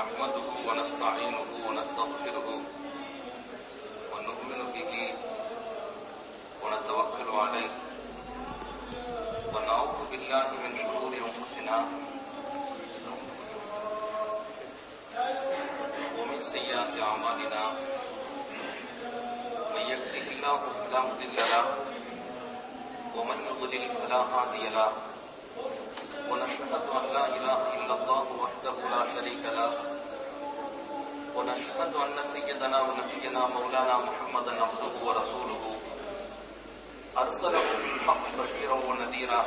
نحمده ونستعينه ونستغفره ونؤمن به ونتوكل عليه ونعوذ بالله من شرور أنفسنا ومن سيئات أعمالنا من يهده الله فلا مضل له ومن يضلل فلا هادي له ونشهد أن لا إله إلا الله وحده لا شريك له ونشهد أن سيدنا ونبينا مولانا محمدا عبده ورسوله أرسله بالحق بشيرا ونذيرا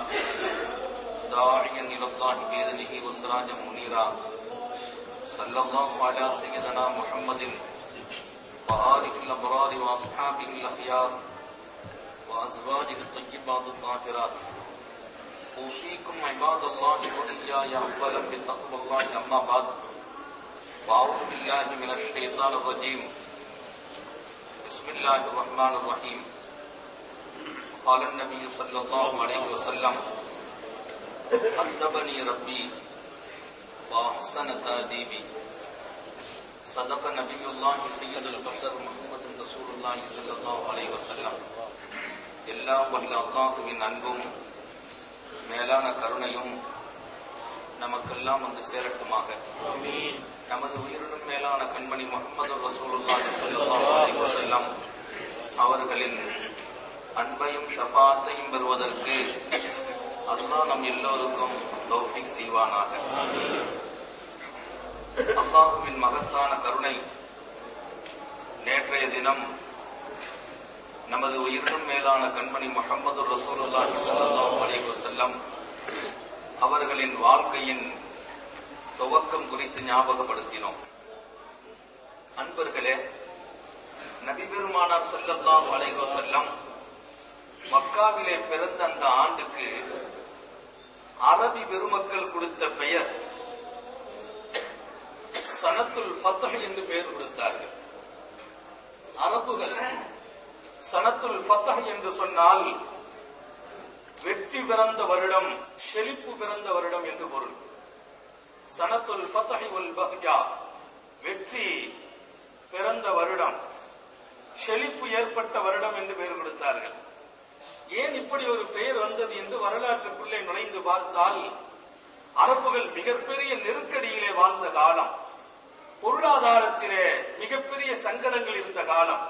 داعيا إلى الله بإذنه وسراجا منيرا صلى الله على سيدنا محمد وآله الأبرار وأصحابه الأخيار وأزواجه الطيبات الطاهرات أوصيكم عباد الله وإياي أولا بتقوى الله أما بعد فأعوذ بالله من الشيطان الرجيم بسم الله الرحمن الرحيم قال النبي صلى الله عليه وسلم أدبني ربي فأحسن تأديبي صدق نبي الله سيد البشر محمد رسول الله صلى الله عليه وسلم எல்லாம் வல்ல அல்லாஹ்வின் அன்பும் மேலான கருணையும் நமக்கெல்லாம் வந்து சேரட்டுமாக. நமது உயிரினும் மேலான கண்மணி முஹம்மது ரசூலுல்லாஹி ஸல்லல்லாஹு அலைஹி வஸல்லம் அவர்களின் அன்பையும் ஷஃபாஅத்தையும் பெறுவதற்கு அல்லாஹ் நம் எல்லோருக்கும் தௌஃபீக் செய்வானாக. அல்லாஹ்வின் மகத்தான கருணை நேற்றைய தினம் நமது உயிரினும் மேலான கண்மணி முஹம்மது ரசூலுல்லாஹி ஸல்லல்லாஹு அலைஹி வஸல்லம் அவர்களின் வாழ்க்கையின் துவக்கம் குறித்து ஞாபகப்படுத்தினோம். அன்பர்களே, நபி பெருமானார் ஸல்லல்லாஹு அலைஹி வஸல்லம் மக்காவிலே பிறந்த அந்த ஆண்டுக்கு அரபி பெருமக்கள் கொடுத்த பெயர் சனத்துல் ஃபத்ஹ் என்று பெயர் கொடுத்தார்கள். அரபுகள் சனத்துல் ஃபத்ஹ் என்று சொன்னால் வெற்றி பிறந்த வருடம், செழிப்பு பிறந்த வருடம் என்று பொருள். சனத்துல் ஃபத்ஹ் வல் பஹ்ஜா, வெற்றி பிறந்த வருடம், செழிப்பு ஏற்பட்ட வருடம் என்று பெயர் கொடுத்தார்கள். ஏன் இப்படி ஒரு பெயர் வந்தது என்று வரலாற்றுக்குள்ளே நுழைந்து பார்த்தால், அரபுகள் மிகப்பெரிய நெருக்கடியிலே வாழ்ந்த காலம், பொருளாதாரத்திலே மிகப்பெரிய சங்கடங்கள் இருந்த காலம்,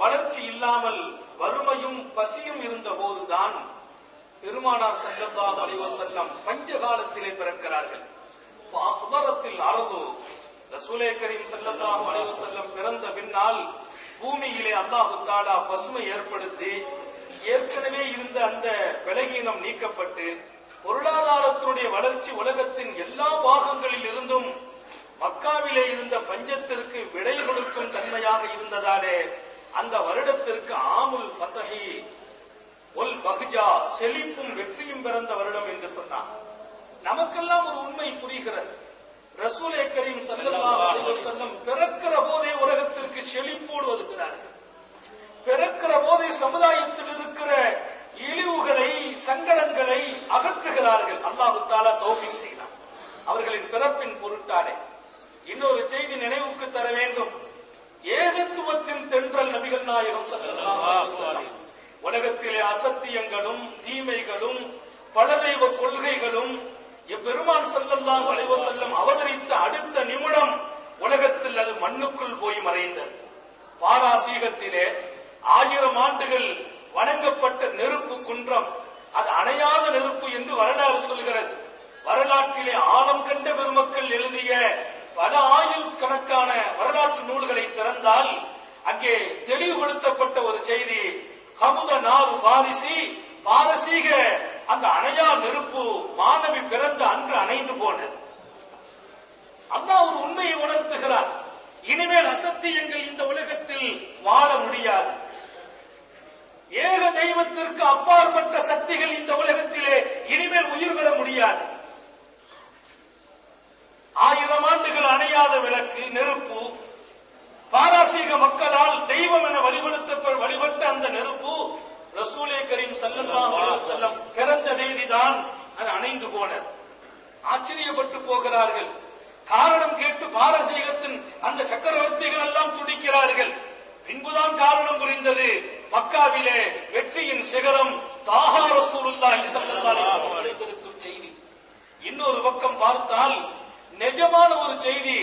வளர்ச்சி இல்லாமல் வறுமையும் பசியும் இருந்த போதுதான் பெருமானார் ஸல்லல்லாஹு அலைஹி வஸல்லம் பஞ்ச காலத்திலே பிறக்கிறார்கள். ஃபஅஹ்தரத்தில் அர்து, ரசூலே கரீம் ஸல்லல்லாஹு அலைஹி வஸல்லம் பிறந்த பின்னால் பூமியிலே அல்லாஹ் தஆலா பசுமை ஏற்படுத்தி ஏற்கனவே இருந்த அந்த பலகீனம் நீக்கப்பட்டு பொருளாதாரத்தினுடைய வளர்ச்சி உலகத்தின் எல்லா பாகங்களில் இருந்தும் மக்காவிலே இருந்த பஞ்சத்திற்கு விடை கொடுக்கும் தன்மையாக இருந்ததாலே அந்த வருடத்திற்கு ஆமுல் ஃபத்ஹி வல் பஹ்ஜா, செழிப்பும் வெற்றியும் பிறந்த வருடம் என்று சொன்னார். நமக்கெல்லாம் ஒரு உண்மை புரிகிறது. ரசூலே கரீம் ஸல்லல்லாஹு அலைஹி வஸல்லம் பிறக்கிற போதே உலகத்திற்கு செழிப்போடு வருகிறார்கள். பிறக்கிற போதே சமுதாயத்தில் இருக்கிற இழிவுகளை, சங்கடங்களை அகற்றுகிறார்கள். அல்லாஹ் தஆலா தௌஃபீக் செய்தார் அவர்களின் பிறப்பின் பொருட்டாலே. இன்னொரு செய்தி நினைவுக்கு தர வேண்டும். ஏகத்துவத்தின் தென்றல் நபிகள் நாயகம் ஸல்லல்லாஹு அலைஹி வஸல்லம் உலகத்திலே அசத்தியங்களும் தீமைகளும் பலதெய்வ கொள்கைகளும் பெருமான் ஸல்லல்லாஹு அலைஹி வஸல்லம் அவதரித்த அடுத்த நிமிடம் உலகத்தில் அது மண்ணுக்குள் போய் மறைந்தது. பாராசீகத்திலே 1000 ஆண்டுகள் வணங்கப்பட்ட நெருப்பு குன்றம் அது அணையாத நெருப்பு என்று வரலாறு சொல்கிறது. வரலாற்றிலே ஆழம் கண்ட பெருமக்கள் எழுதிய பல ஆயிரக்கணக்கான வரலாற்று நூல்களை திறந்தால் அங்கே தெளிவுபடுத்தப்பட்ட ஒரு செய்தி, ஹமுத நாரு பாரிசி, பாரசீக அந்த அணையா நெருப்பு மாணவி பிறந்த அன்று அணைந்து போனது. அல்லாஹ் ஒரு உண்மையை உணர்த்துகிறார். இனிமேல் அசத்தியங்கள் இந்த உலகத்தில் வாழ முடியாது. ஏக தெய்வத்திற்கு அப்பாற்பட்ட சக்திகள் இந்த உலகத்திலே இனிமேல் உயிர் பெற முடியாது. 1000 ஆண்டுகள் அணையாத விளக்கு நெருப்பு, பாரசீக மக்களால் தெய்வம் என வழிபட்ட அந்த நெருப்பு ரசூலே கரீம் ஸல்லல்லாஹு அலைஹி வஸல்லம் பிறந்த தேதிதான் அது அணைந்து போனது. ஆச்சரியப்பட்டு போகிறார்கள். காரணம் கேட்டு பாரசீகத்தின் அந்த சக்கரவர்த்திகள் எல்லாம் துடிக்கிறார்கள். பின்புதான் காரணம் புரிந்தது. மக்காவிலே வெற்றியின் சிகரம் தாஹா ரசூலுல்லாஹி ஸல்லல்லாஹு அலைஹி வஸல்லம் அடைந்திருக்கும் செய்தி. இன்னொரு பக்கம் பார்த்தால் நிஜமான ஒரு செய்தி.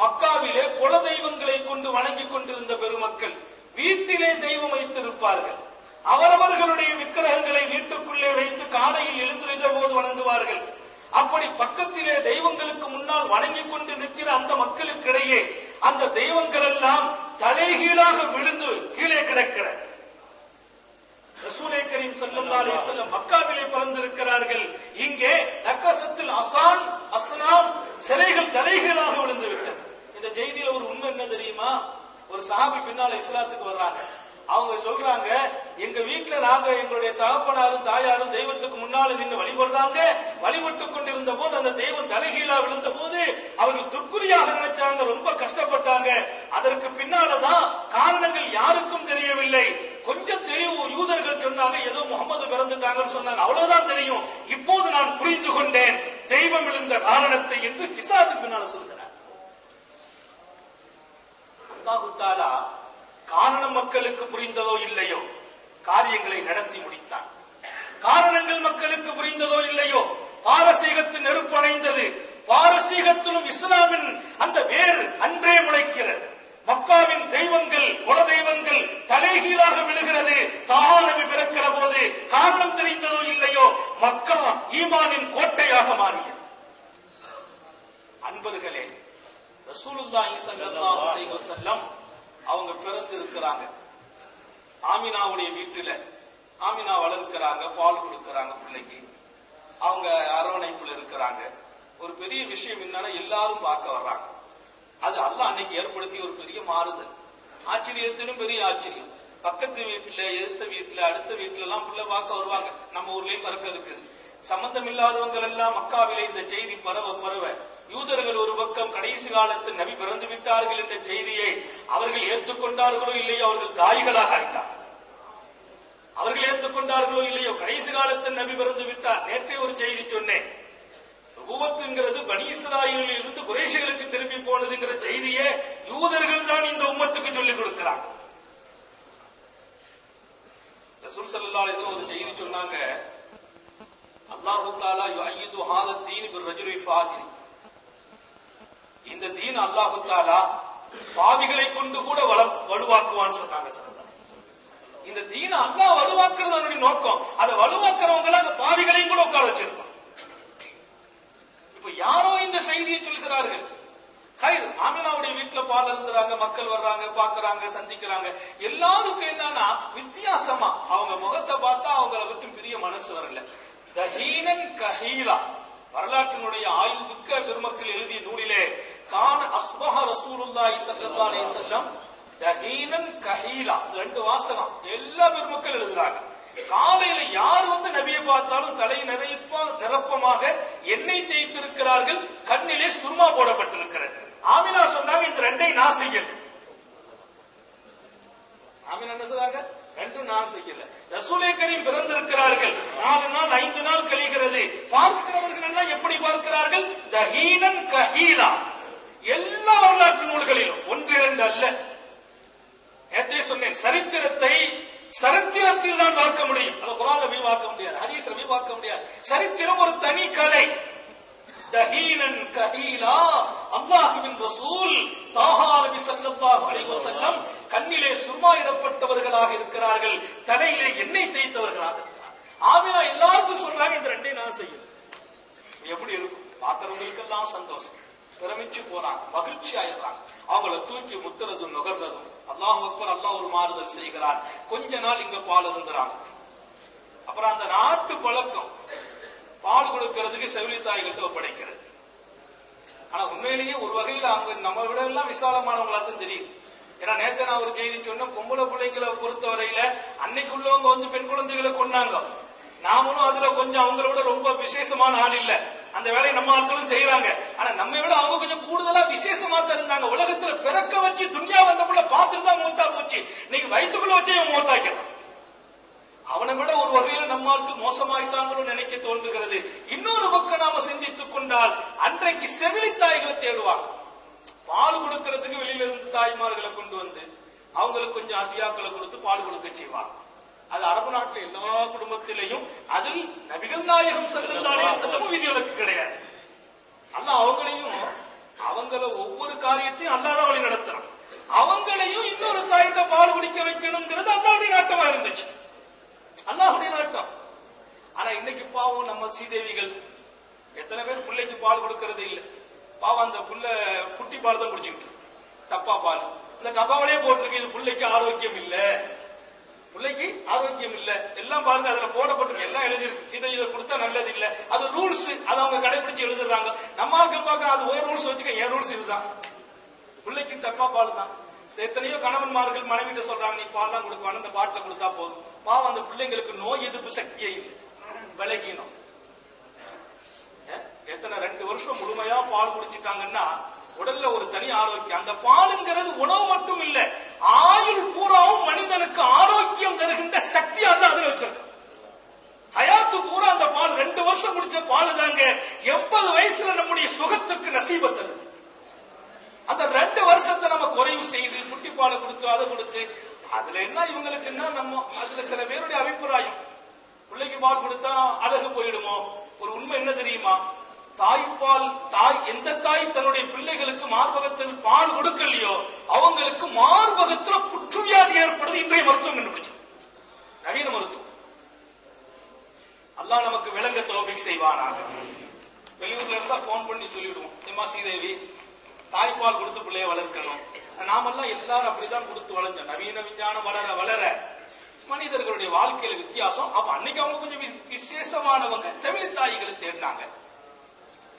மக்காவிலே குல தெய்வங்களை கொண்டு வணங்கிக் கொண்டிருந்த பெருமக்கள் வீட்டிலே தெய்வம் வைத்திருப்பார்கள். அவரவர்களுடைய விக்கிரகங்களை வீட்டுக்குள்ளே வைத்து காலையில் எழுந்திருந்த போது வணங்குவார்கள். அப்படி பக்கத்திலே தெய்வங்களுக்கு முன்னால் வணங்கிக் கொண்டு நிற்கிற அந்த மக்களுக்கிடையே அந்த தெய்வங்கள் எல்லாம் தலைகீழாக விழுந்து கீழே கிடக்கிற ரசூலே கரீம் ஸல்லல்லாஹு அலைஹி வஸல்லம் மக்காவிலே பிறந்திருக்கிறார்கள். இங்கே நக்கசத்தில் அசான் அஸ்னாம் சிலைகள் தலைகீழாக விழுந்து விட்டது. இந்த செய்தியில ஒரு உண்மை என்ன தெரியுமா? ஒரு சஹாபி பின்னால இஸ்லாத்துக்கு வர்றாங்க. அவங்க சொல்றாங்க, எங்க வீட்டுல நாங்க எங்களுடைய தகப்பனாரும் தாயாரும் தெய்வத்துக்கு முன்னால நின்று வழிபடுறாங்க. வழிபட்டுக் கொண்டிருந்த போது அந்த தெய்வம் தலைகீழா விழுந்த போது அவர்கள் துர்க்குறியாக நினைச்சாங்க, ரொம்ப கஷ்டப்பட்டாங்க. அதற்கு பின்னாலதான் காரணங்கள் யாருக்கும் தெரியவில்லை. கொஞ்சம் தெரியும், யூதர்கள் சொன்னாங்க ஏதோ முகமது பிறந்துட்டாங்கன்னு சொன்னாங்க, அவ்வளவுதான் தெரியும். இப்போது நான் புரிந்து கொண்டேன் தெய்வம் விழுந்த காரணத்தை என்று இஸ்லாத்துக்கு பின்னால சொல்கிறார். அல்லாஹ் தஆலா காரணம் மக்களுக்கு புரிந்ததோ இல்லையோ காரியங்களை நடத்தி முடித்தான். காரணங்கள் மக்களுக்கு புரிந்ததோ இல்லையோ பாரசீகத்தின் நெருப்பு அணைந்தது. பாரசீகத்திலும் இஸ்லாமின் அந்த வேர் அன்றே முளைக்கிறது. மக்காவின் தெய்வங்கள் குல தெய்வங்கள் தலைகீழாக விழுகிறது. தாஹா நபி பிறக்கிற போது காரணம் தெரிந்ததோ இல்லையோ மக்கா ஈமானின் கோட்டையாக மாறியது. அன்பர்களே, ரசூலுல்லாஹி ஸல்லல்லாஹு அலைஹி வஸல்லம் அவங்க பிறந்து இருக்கிறாங்க. ஆமினாவுடைய வீட்டுல ஆமினா வளர்க்கிறாங்க, பால் கொடுக்கறாங்க பிள்ளைக்கு. அவங்க அரவணைப்புல இருக்கிறாங்க. ஒரு பெரிய விஷயம் என்னன்னா, எல்லாரும் பார்க்க வர்றாங்க. அது அல்லாஹ் அன்னைக்கு ஏற்படுத்திய ஒரு பெரிய மாறுதல். ஆச்சரியத்திலும் பெரிய ஆச்சரியம். பக்கத்து வீட்டுல, எதிர்த்த வீட்டுல, அடுத்த வீட்டுல எல்லாம் பிள்ளை பார்க்க வருவாங்க. நம்ம ஊர்லயும் பறக்க இருக்குது. சம்பந்தம் இல்லாதவங்க எல்லாம் மக்காவிலே இந்த செய்தி பரவ யூதர்கள் ஒரு பக்கம் கடைசி காலத்தில் நபி பிறந்து விட்டார்கள் என்ற செய்தியை அவர்கள் ஏற்றுக்கொண்டார்களோ இல்லையோ அவர்கள் தாய்களாக ஆயிட்டார். அவர்கள் ஏற்றுக்கொண்டார்களோ இல்லையோ கடைசி காலத்தில் நபி பிறந்து விட்டார். நேற்றே ஒரு செய்தி சொன்னேன். நபுவத்துங்கிறது பனி இஸ்ராயீலில் இருந்து குறைஷிகளுக்கு திரும்பி போனதுங்கிற செய்தியை யூதர்கள் தான் இந்த உம்மத்துக்கு சொல்லிக் கொடுக்கிறாங்க. ரசூல் ஸல்லல்லாஹு அலைஹி வஸல்லம் ஒரு செய்தி சொன்னாங்க, அல்லாஹ் தஆலா யுஅய்யிது ஹாதா தீன் பிர்ரஜுலில் ஃபாஜிர். இந்த தீன் அல்லாஹ் தஆலா பாவிகளை கொண்டு கூட வலுவாக்குவான்னு சொன்னாங்க. இந்த தீன அல்லாஹ் வலுவாக்குறது அவருடைய நோக்கம். அதை வலுவாக்குறவங்க அந்த பாவிகளையும் கூட உட்கார வச்சிருப்பாங்க. இப்ப யாரோ இந்த செய்தியை சொல்கிறார்கள். ஆமினாவுடைய வீட்டுல பால் இருக்கிறாங்க, மக்கள் வர்றாங்க, பாக்குறாங்க, சந்திக்கிறாங்க. எல்லாருக்கும் என்னன்னா வித்தியாசமா அவங்க முகத்தை பார்த்தா அவங்களை விட்டு பிரிய மனசு வரல. தஹீனன் கஹீலா வரலாற்றினுடைய ஆய்வு மிக்க பெருமக்கள் எழுதிய நூலிலே கான அஸ்பஹ ரசூலுல்லாஹி ஸல்லல்லாஹு அலைஹி வஸல்லம் தஹீனன் கஹீலா ரெண்டு வாசகம் எல்லா பெருமக்கள் எழுதுறாங்க. காலையில யார் நபியை பார்த்தாலும் தலை நிரப்பமாக எண்ணெய் தேய்த்திருக்கிறார்கள், கண்ணிலே சுர்மா போடப்பட்டிருக்கிறது. ஆமினா சொன்னாங்க, இந்த ரெண்டை நான் செய்யல. ஆமினா என்ன சொல்றாங்க? ரெண்டும் நான் செய்யல. ரசூலே கரீம் பிறந்திருக்கிறார்கள். 4 நாள் 5 நாள் கழிகிறது. பார்க்கிறவர்கள் எல்லாம் எப்படி பார்க்கிறார்கள்? தஹீனன் கஹீலா. எல்லா வரலாற்று நூல்களிலும் 1-2 அல்ல. நேற்றே சொன்னேன், சரித்திரத்தில் தான் பார்க்க முடியும். அது குர்ஆன்ல போய் பார்க்க முடியாது, ஹதீஸ்ல போய் பார்க்க முடியாது. சரித்திரம் ஒரு தனி கலை. தஹீனன் கஹீலா அல்லாஹ்வின் ரசூல் தாஹா நபி ஸல்லல்லாஹு அலைஹி வஸல்லம் கண்ணிலே சுர்மா இடப்பட்டவர்களாக இருக்கிறார்கள், தலையிலே எண்ணெய் தேய்த்தவர்களாக இருக்கிறார்கள். ஆமினா எல்லாருக்கும் சொல்றாங்க, இந்த ரெண்டையும் நான் செய்யணும். எப்படி இருக்கும்? பார்க்கிறவங்களுக்கெல்லாம் சந்தோஷம், பிரமிச்சு போறாங்க, மகிழ்ச்சி ஆயிடுறாங்க. அவங்கள தூக்கி முத்துறதும் நுகர்றதும். அல்லாஹ் அக்பர், அல்லாஹ் ஒரு மாறுதல் செய்கிறார். கொஞ்ச நாள் இங்க பால் இருந்துறாங்க. அப்புறம் அந்த நாட்டு பழக்கம் பால் கொடுக்கிறதுக்கு செவிலி தாய்கிட்ட ஒப்படைக்கிறது. ஆனா உண்மையிலேயே ஒரு வகையில அவங்க நம்ம விட எல்லாம் விசாலமானவங்களா தான் தெரியுது. ஏன்னா நேற்று நான் ஒரு செய்தி சொன்ன, பொம்பளை பிள்ளைங்களை பொறுத்தவரையில அன்னைக்கு உள்ளவங்க பெண் குழந்தைகளை கொண்டாங்க. நாமளும் அதுல கொஞ்சம் அவங்களோட ரொம்ப விசேஷமான ஆள் இல்ல. அந்த வேலையை நம்ம ஆட்களும் செய்யறாங்க. ஆனா நம்ம விட அவங்க கொஞ்சம் கூடுதலா விசேஷமா தான் இருந்தாங்க. உலகத்துல பிறக்க வச்சு துன்யா வந்தக்குள்ள பார்த்துட்டு தான் மூத்தா போச்சு. இன்னைக்கு வயிற்றுக்குள்ள வச்சு இவன் மூத்தாக்கிறான். அவனை விட ஒரு வகையில நம்ம ஆட்கள் மோசமாயிட்டாங்களோ நினைக்க தோன்றுகிறது. இன்னொரு பக்கம் நாம நம்ம சிந்தித்துக் கொண்டால் அன்றைக்கு செவிலி தாய்களை தேடுவாங்க. பால் கொடுக்கிறதுக்கு வெளியில இருந்து தாய்மார்களை கொண்டு வந்து அவங்களுக்கு கொஞ்சம் அதியாக்களை கொடுத்து பால் கொடுக்க செய்வாங்க. அது அரபு நாட்டில் எல்லா குடும்பத்திலையும். அதில் நபிகள் நாயகம் ஸல்லல்லாஹு அலைஹி வஸல்லம் விதிவிலக்கு கிடையாது. அல்லாஹ் அவங்களையும் அவங்கள ஒவ்வொரு காரியத்தையும் அல்லாஹ் தான் வழி நடத்துறான். அவங்களையும் இன்னொரு தாய்கிட்ட பால் குடிக்க வைக்கணும்ங்கிறது அல்லாஹ்வுடைய நாட்டமா இருந்துச்சு, அல்லாஹ்வுடைய நாட்டம். ஆனா இன்னைக்கு பாவம் நம்ம சீதேவிகள் எத்தனை பேர் பிள்ளைக்கு பால் கொடுக்கறது இல்லை. பாவம் அந்த புள்ள குட்டி பால் தான் குடிச்சுக்கிட்டு, டப்பா பால். இந்த டப்பாவிலே போட்டிருக்கு இது பிள்ளைக்கு ஆரோக்கியம் இல்ல, பிள்ளைக்கு ஆரோக்கியம் இல்ல. எல்லாம் பாருங்க அதுல போடப்பட்டிருக்கு, எல்லாம் எழுதிருக்கு. இதை கொடுத்தா நல்லது இல்ல, அது ரூல்ஸ். அதை அவங்க கடைபிடிச்சு எழுதுறாங்க. நம்ம ஆட்கள் பார்க்க அது ஒரு ரூல்ஸ் வச்சுக்க, என் ரூல்ஸ் இதுதான், பிள்ளைக்கு டப்பா பால் தான். எத்தனையோ கணவன்மார்கள் மனைவிட்டு சொல்றாங்க நீ பால் தான் கொடுக்குவான, அந்த பாட்டில கொடுத்தா போதும். பாவம் அந்த பிள்ளைங்களுக்கு நோய் எதிர்ப்பு சக்தியே இல்லை, விலகினோம். எத்தனை 2 வருஷம் முழுமையா பால் குடிச்சிட்டாங்கன்னா உடல்ல ஒரு தனி ஆரோக்கியம். அந்த பாலுங்கிறது உணவு மட்டும் இல்ல, ஆயுள் பூராவும் மனிதனுக்கு ஆரோக்கியம் தருகின்ற சக்தி அல்ல அதுல வச்சிருக்க. ஹயாத்து பூரா அந்த பால் 2 வருஷம் குடிச்ச பால் தாங்க 80 வயசுல நம்முடைய சுகத்துக்கு நசீபத்தது. அந்த 2 வருஷத்தை நம்ம குறைவு செய்து குட்டி பாலை கொடுத்து அதை கொடுத்து அதுல என்ன இவங்களுக்கு என்ன, நம்ம அதுல சில பேருடைய அபிப்பிராயம் பிள்ளைக்கு பால் கொடுத்தா அழகு போயிடுமோ. ஒரு உண்மை என்ன தெரியுமா, தாய்ப்பால் எந்த தாய் தன்னுடைய பிள்ளைகளுக்கு மார்பகத்தில் பால் கொடுக்கலையோ அவங்களுக்கு மார்பகத்துல புற்றுவியாதி ஏற்படுது. இன்றைய மருத்துவம் கண்டுபிடிச்சு, நவீன மருத்துவம். அல்லாஹ் நமக்கு விளங்க தௌஃபீக் செய்வானாக. வெளியூர்ல இருந்தா போன் பண்ணி சொல்லிடுவோம், ஏமா ஸ்ரீதேவி தாய்ப்பால் கொடுத்து பிள்ளைய வளர்க்கணும். நாமெல்லாம் எல்லாரும் அப்படிதான் கொடுத்து வளர்ந்தோம். நவீன விஞ்ஞானம் வளர வளர மனிதர்களுடைய வாழ்க்கையில வித்தியாசம். அப்ப அன்னைக்கு அவங்க கொஞ்சம் விசேஷமானவங்க செவிலி தாய்களை தேடினாங்க.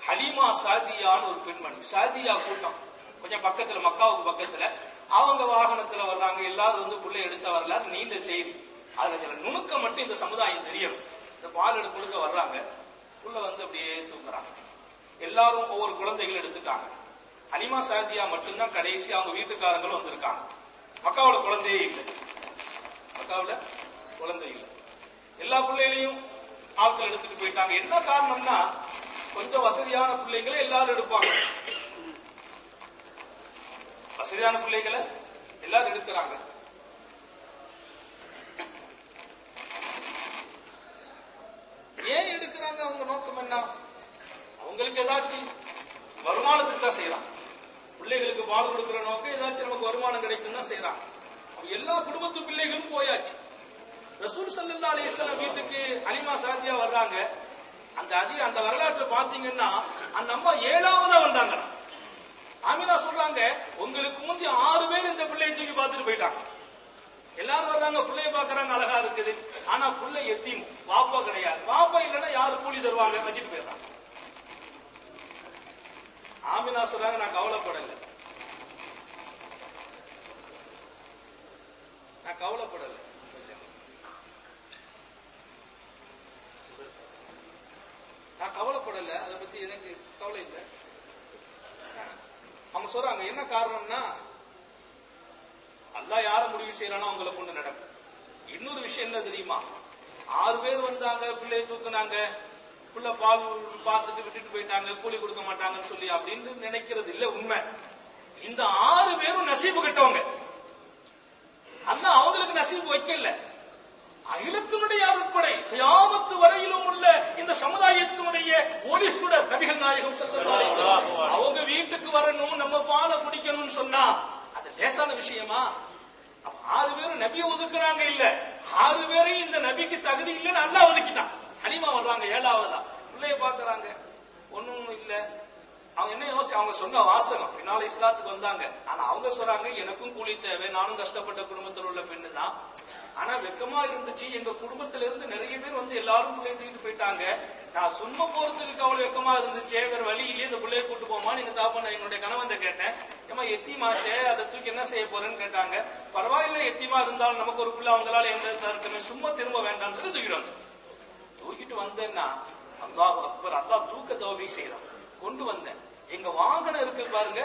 ஹலீமா சாதியான்னு ஒரு பெண்மணி, சாதியா கூட்டம் கொஞ்சம் பக்கத்துல, மக்காவுக்கு பக்கத்துல. அவங்க வாகனத்துல வர்றாங்க, எல்லாரும் வந்து புள்ளை எடுத்த வரலாறு நீண்ட செய்தி. அதுல சில நுணுக்கம் மட்டும் இந்த சமுதாயம் தெரியும். இந்த பால் எடுத்து கொடுக்க வர்றாங்க, புள்ள வந்து அப்படியே தூக்குறாங்க. எல்லாரும் ஒவ்வொரு குழந்தைகள் எடுத்துட்டாங்க. ஹலீமா சாதியா மட்டும்தான் கடைசி, அவங்க வீட்டுக்காரங்களும் வந்திருக்காங்க. மக்காவுல குழந்தையே இல்லை, மக்காவுல குழந்தை இல்லை. எல்லா பிள்ளைகளையும் ஆட்கள் எடுத்துட்டு போயிட்டாங்க. என்ன காரணம்னா கொஞ்சம் வசதியான பிள்ளைகளை எல்லாரும் எடுப்பாங்க, வசதியான பிள்ளைகளை எல்லாரும் எடுக்கிறாங்க. ஏன் எடுக்கிறாங்க, அவங்க நோக்கம் என்ன, அவங்களுக்கு ஏதாச்சும் வருமானத்துக்கு தான் செய்யறாங்க. பிள்ளைகளுக்கு பால் கொடுக்கிற நோக்கம் ஏதாச்சும் நமக்கு வருமானம் கிடைக்கும் தான் செய்யறாங்க. எல்லா குடும்பத்து பிள்ளைகளும் போயாச்சு. ரசூல் ஸல்லல்லாஹு அலைஹி வஸல்லம் வீட்டுக்கு ஹலீமா சாதியா வர்றாங்க. அந்த வரலாற்றை பாத்தீங்கன்னா அந்த அம்மா 7ஆவதா வந்தாங்க. ஆமினா சொல்றாங்க உங்களுக்கு முந்தி 6 பேர் இந்த பிள்ளையை தூக்கி பார்த்துட்டு போயிட்டாங்க. எல்லாரும் வர்றாங்க, பிள்ளைய பாக்குறாங்க, அழகா இருக்குது. ஆனா பிள்ளை எத்தீம், பாப்பா கிடையாது. பாப்பா இல்லைன்னா யாரு கூலி தருவாங்க, வச்சுட்டு போயிடுறாங்க. ஆமினா சொல்றாங்க நான் கவலைப்படல, நான் கவலைப்படல, நான் கவலைப்படல, அதை பத்தி எனக்கு கவலை இல்லை. அவங்க சொல்றாங்க என்ன காரணம்னா அல்லாஹ் யார முடிவு செய்யறானோ அவங்களை கொண்டு நடக்கும். இன்னொரு விஷயம் என்ன தெரியுமா, 6 பேர் வந்தாங்க, பிள்ளையை தூக்குனாங்க, பிள்ளை பால் பார்த்துட்டு விட்டுட்டு போயிட்டாங்க, கூலி கொடுக்க மாட்டாங்கன்னு சொல்லி அப்படின்னு நினைக்கிறது இல்ல உண்மை. இந்த 6 பேரும் நசீபு கட்டவங்க. அல்லாஹ் அவங்களுக்கு நசீபு வைக்கல. அகிலத்தினுடைய அருட்படை கியாமத்து வரையிலும் உள்ள இந்த சமுதாயத்தினுடைய ஒளி சுடர் நபிகள் நாயகம் ஸல்லல்லாஹு அலைஹி வஸல்லம் அவங்க வீட்டுக்கு வரணும், நம்ம பாலை குடிக்கணும்னு சொன்னா அது லேசான விஷயமா? 6 பேரும் நபியை ஒதுக்குறாங்க இல்ல, 6 பேரையும் இந்த நபிக்கு தகுதி இல்லைன்னு அல்லாஹ் ஒதுக்கிட்டான். ஹலீமா வர்றாங்க 7ஆவதா, பிள்ளைய பாக்குறாங்க, ஒண்ணும் இல்ல. அவங்க என்ன யோசி, அவங்க சொன்ன வாசகம் பின்னால இஸ்லாத்துக்கு வந்தாங்க. ஆனா அவங்க சொல்றாங்க எனக்கும் கூலி தேவை, நானும் கஷ்டப்பட்ட குடும்பத்தில் உள்ள பெண்ணு தான். ஆனா வெக்கமா இருந்துச்சு, எங்க குடும்பத்தில இருந்து நிறைய பேர் வந்து எல்லாரும் பிள்ளைய தூக்கிட்டு போயிட்டாங்க. நான் சும்மா போறதுக்கு அவ்வளவு வெக்கமா இருந்துச்சு, வேற வழி இல்லையே, இந்த பிள்ளைய கூட்டு போமா நீங்க தாப்பா. நான் என்னுடைய கணவன் கேட்டேன், ஏமா எத்திமாச்சே, அதை தூக்கி என்ன செய்ய போறேன்னு கேட்டாங்க. பரவாயில்ல, எத்திமா இருந்தாலும் நமக்கு ஒரு பிள்ளை, அவங்களால எந்த தருக்கமே, சும்மா திரும்ப வேண்டாம்னு சொல்லி தூக்கிடுவாங்க. தூக்கிட்டு வந்தேன்னா அல்லாஹ் அக்பர், அல்லாஹ் தூக்க தௌஃபீக் செய்யறான். கொண்டு வந்தேன், எங்க வாகனம் இருக்கு பாருங்க,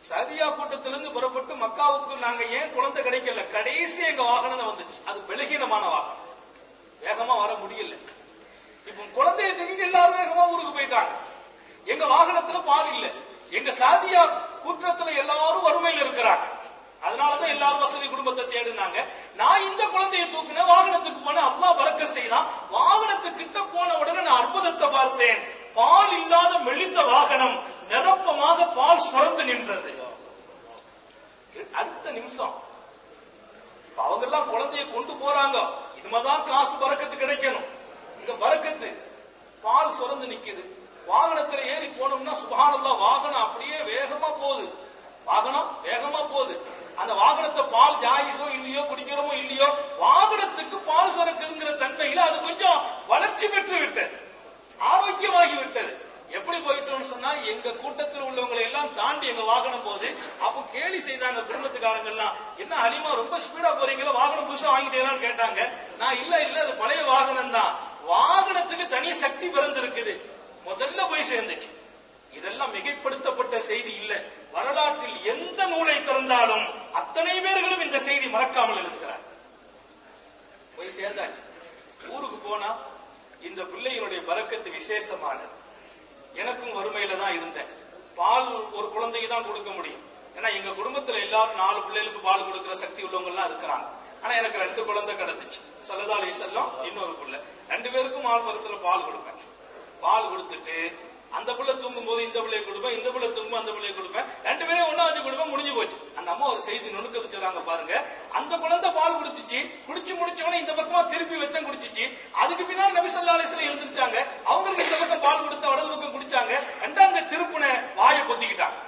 சதியா கூட்டத்திலிருந்து புறப்பட்டு மக்காவுக்கு நாங்க ஏன் குழந்தை கிடைக்கல, கடைசி எங்க வாகனம் தான் வந்துச்சு. அது பலகீனமான வாகனம், வேகமா வர முடியல. இப்ப குழந்தைய தூக்கிட்டு எல்லாரும் வேகமா ஊருக்கு போயிட்டாங்க. எங்க வாகனத்துல பால் இல்ல. எங்க சாதியா கூட்டத்துல எல்லாரும் வறுமையில் இருக்கிறாங்க. அதனாலதான் எல்லாரும் வசதி குடும்பத்தை தேடினாங்க. நான் இந்த குழந்தையை தூக்கின வாகனத்துக்கு போன, அல்லாஹ் பரக்கத் செய்தான். வாகனத்துக்கிட்ட போன உடனே நான் அற்புதத்தை பார்த்தேன். பால் இல்லாத மெலிந்த வாகனம் நிரப்பமாக பால் சுரந்து நின்றது. அடுத்த நிமிஷம் அவங்க எல்லாம் குழந்தைய கொண்டு போறாங்க. இனிமேதான் காசு பரக்கத்து கிடைக்கணும். இங்க பரக்கத்து பால் சுரந்து நிக்குது. வாகனத்துல ஏறி போனோம்னா சுப்ஹானல்லாஹ், வாகனம் அப்படியே வேகமா போகுது. வாகனம் வேகமா போகுது. அந்த வாகனத்தை பால் ஜாயிஸோ இல்லையோ, குடிக்கிறோமோ இல்லையோ, வாகனத்துக்கு பால் சுரக்குங்கிற தன்மையில அது கொஞ்சம் வளர்ச்சி பெற்று விட்டது, ஆரோக்கியமாகி விட்டது. எப்படி போயிட்டோம்னு சொன்னா, எங்க கூட்டத்தில் உள்ளவங்களை எல்லாம் தாண்டி எங்க வாகனம் போகுது. அப்போ கேலி செய்தாங்க குடும்பத்துக்காரங்க எல்லாம், என்ன அலிமா ரொம்ப ஸ்பீடா போறீங்களா, வாகனம் புதுசா வாங்கிட்டீங்களான்னு கேட்டாங்க. நான் இல்ல அது பழைய வாகனம் தான். வாகனத்துக்கு தனி சக்தி பிறந்திருக்குது, முதல்ல போய் சேர்ந்துச்சு. இதெல்லாம் மிகைப்படுத்தப்பட்ட செய்தி இல்ல. வரலாற்றில் எந்த நூலை திறந்தாலும் அத்தனை பேர்களும் இந்த செய்தி மறக்காமல் எழுதுகிறார். போய் சேர்ந்தாச்சு. ஊருக்கு போனா இந்த பிள்ளைகளுடைய பரக்கத்து விசேஷமானது. எனக்கும் வறுமையில தான் இருந்தேன். பால் ஒரு குழந்தைக்கு தான் கொடுக்க முடியும். ஏன்னா எங்க குடும்பத்துல எல்லாரும் 4 பிள்ளைகளுக்கு பால் கொடுக்கிற சக்தி உள்ளவங்க எல்லாம் இருக்கிறாங்க. ஆனா எனக்கு 2 குழந்தை கிடைச்சிச்சு. ஸல்லல்லாஹு அலைஹி வஸல்லம் இன்னொரு பிள்ளை, 2 பேருக்கும் ஆள் மரத்துல பால் கொடுப்பேன். பால் கொடுத்துட்டு அந்த பிள்ளை தூங்கும் போது இந்த பிள்ளையை கொடுப்பேன், இந்த பிள்ளை தூங்கும் அந்த பிள்ளையை கொடுப்பேன், 2 பேரையும் ஒன்னா வச்சு கொடுப்பேன். முடிஞ்சு போச்சு. அந்த அம்மா ஒரு செய்தி நுணுக்க வச்சிருக்காங்க பாருங்க. அந்த குழந்தை பால் குடிச்சிச்சு, குடிச்சு முடிச்சவனே இந்த பக்கமா திருப்பி வச்சேன் குடிச்சிச்சு. அதுக்கு பின்னால் நபி ஸல்லல்லாஹு அலைஹி வஸல்லம் எழுந்திருச்சாங்க. அவங்களுக்கு இந்த பக்கம் பால் கொடுத்த வலது பக்கம் குடிச்சாங்க. ரெண்டாங்க திருப்புன வாயை பொத்திக்கிட்டாங்க.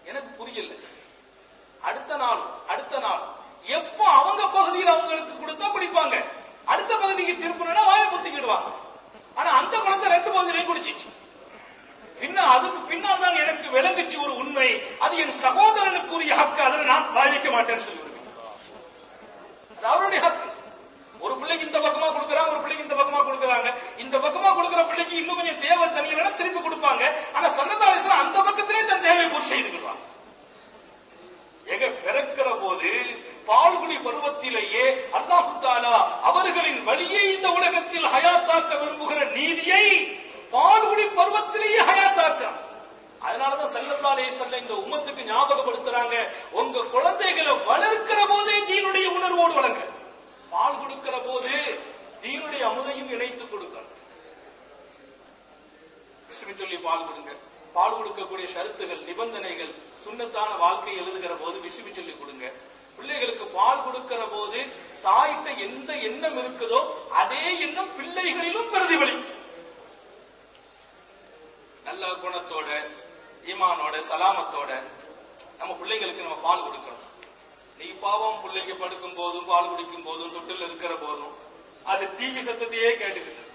எனக்கு புரியல. அடுத்த நாள் எப்ப அவங்க பகுதியில் அவங்களுக்கு கொடுத்தா குடிப்பாங்க, அடுத்த பகுதிக்கு திருப்புனா வாயை பொத்திக்கிடுவாங்க. ஆனா அந்த குழந்தை 2 பகுதியிலையும் குடிச்சிச்சு. அதுக்கு பின்னால் தான் எனக்கு விளங்குச்சு ஒரு உண்மை. அது என் சகோதரனுக்குரிய ஹக்கு, அதை நான் பாதிக்க மாட்டேன்னு சொல்லிவிடுவேன். அது அவருடைய ஹக்கு. ஒரு பிள்ளைக்கு இந்த பக்கமா கொடுக்கறாங்க, ஒரு பிள்ளைக்கு இந்த பக்கமா கொடுக்கறாங்க. இந்த பக்கமா கொடுக்கிற பிள்ளைக்கு இன்னும் கொஞ்சம் தேவை தனியா திருப்பி கொடுப்பாங்க. ஆனா ஸல்லல்லாஹு அலைஹி வஸல்லம் அந்த பக்கத்திலே தன் தேவையை பூர்த்தி செய்து கொள்வாங்க. எங்க பிறக்கிற போது பால்குடி பருவத்திலேயே அல்லாஹ் தஆலா அவர்களின் வழியை இந்த உலகத்தில் ஹயாத்தாக்க விரும்புகிற நீதியை பால்குடி பருவத்திலேயே ஹயாத்தாக்க. அதனாலதான் ஸல்லல்லாஹு அலைஹி வஸல்லம் இந்த உம்மத்துக்கு ஞாபகப்படுத்துறாங்க, உங்க குழந்தைகளை வளர்க்கிற போதே தீனுடைய உணர்வோடு வளங்க. பால் கொடுக்கிற போது தீனுடைய அமுதையும் இணைத்துக் கொடுக்கணும். பிஸ்மி சொல்லி பால் கொடுங்க. பால் கொடுக்கக்கூடிய ஷரத்துகள், நிபந்தனைகள், சுன்னத்தான வாழ்க்கை எழுதுகிற போது பிஸ்மி சொல்லி கொடுங்க. பிள்ளைகளுக்கு பால் கொடுக்கிற போது தாயிட்ட எந்த எண்ணம் இருக்குதோ அதே எண்ணம் பிள்ளைகளிலும் பிரதிபலிக்கும். நல்ல குணத்தோட, ஈமானோட, சலாமத்தோட நம்ம பிள்ளைகளுக்கு நம்ம பால் கொடுக்கணும். நீ பாவம் பிள்ளைக்கு படுக்கும் போதும் பால் குடிக்கும் போதும் தொட்டில் இருக்கிற போதும் அது டிவி சத்தத்தையே கேட்டுக்கிட்டு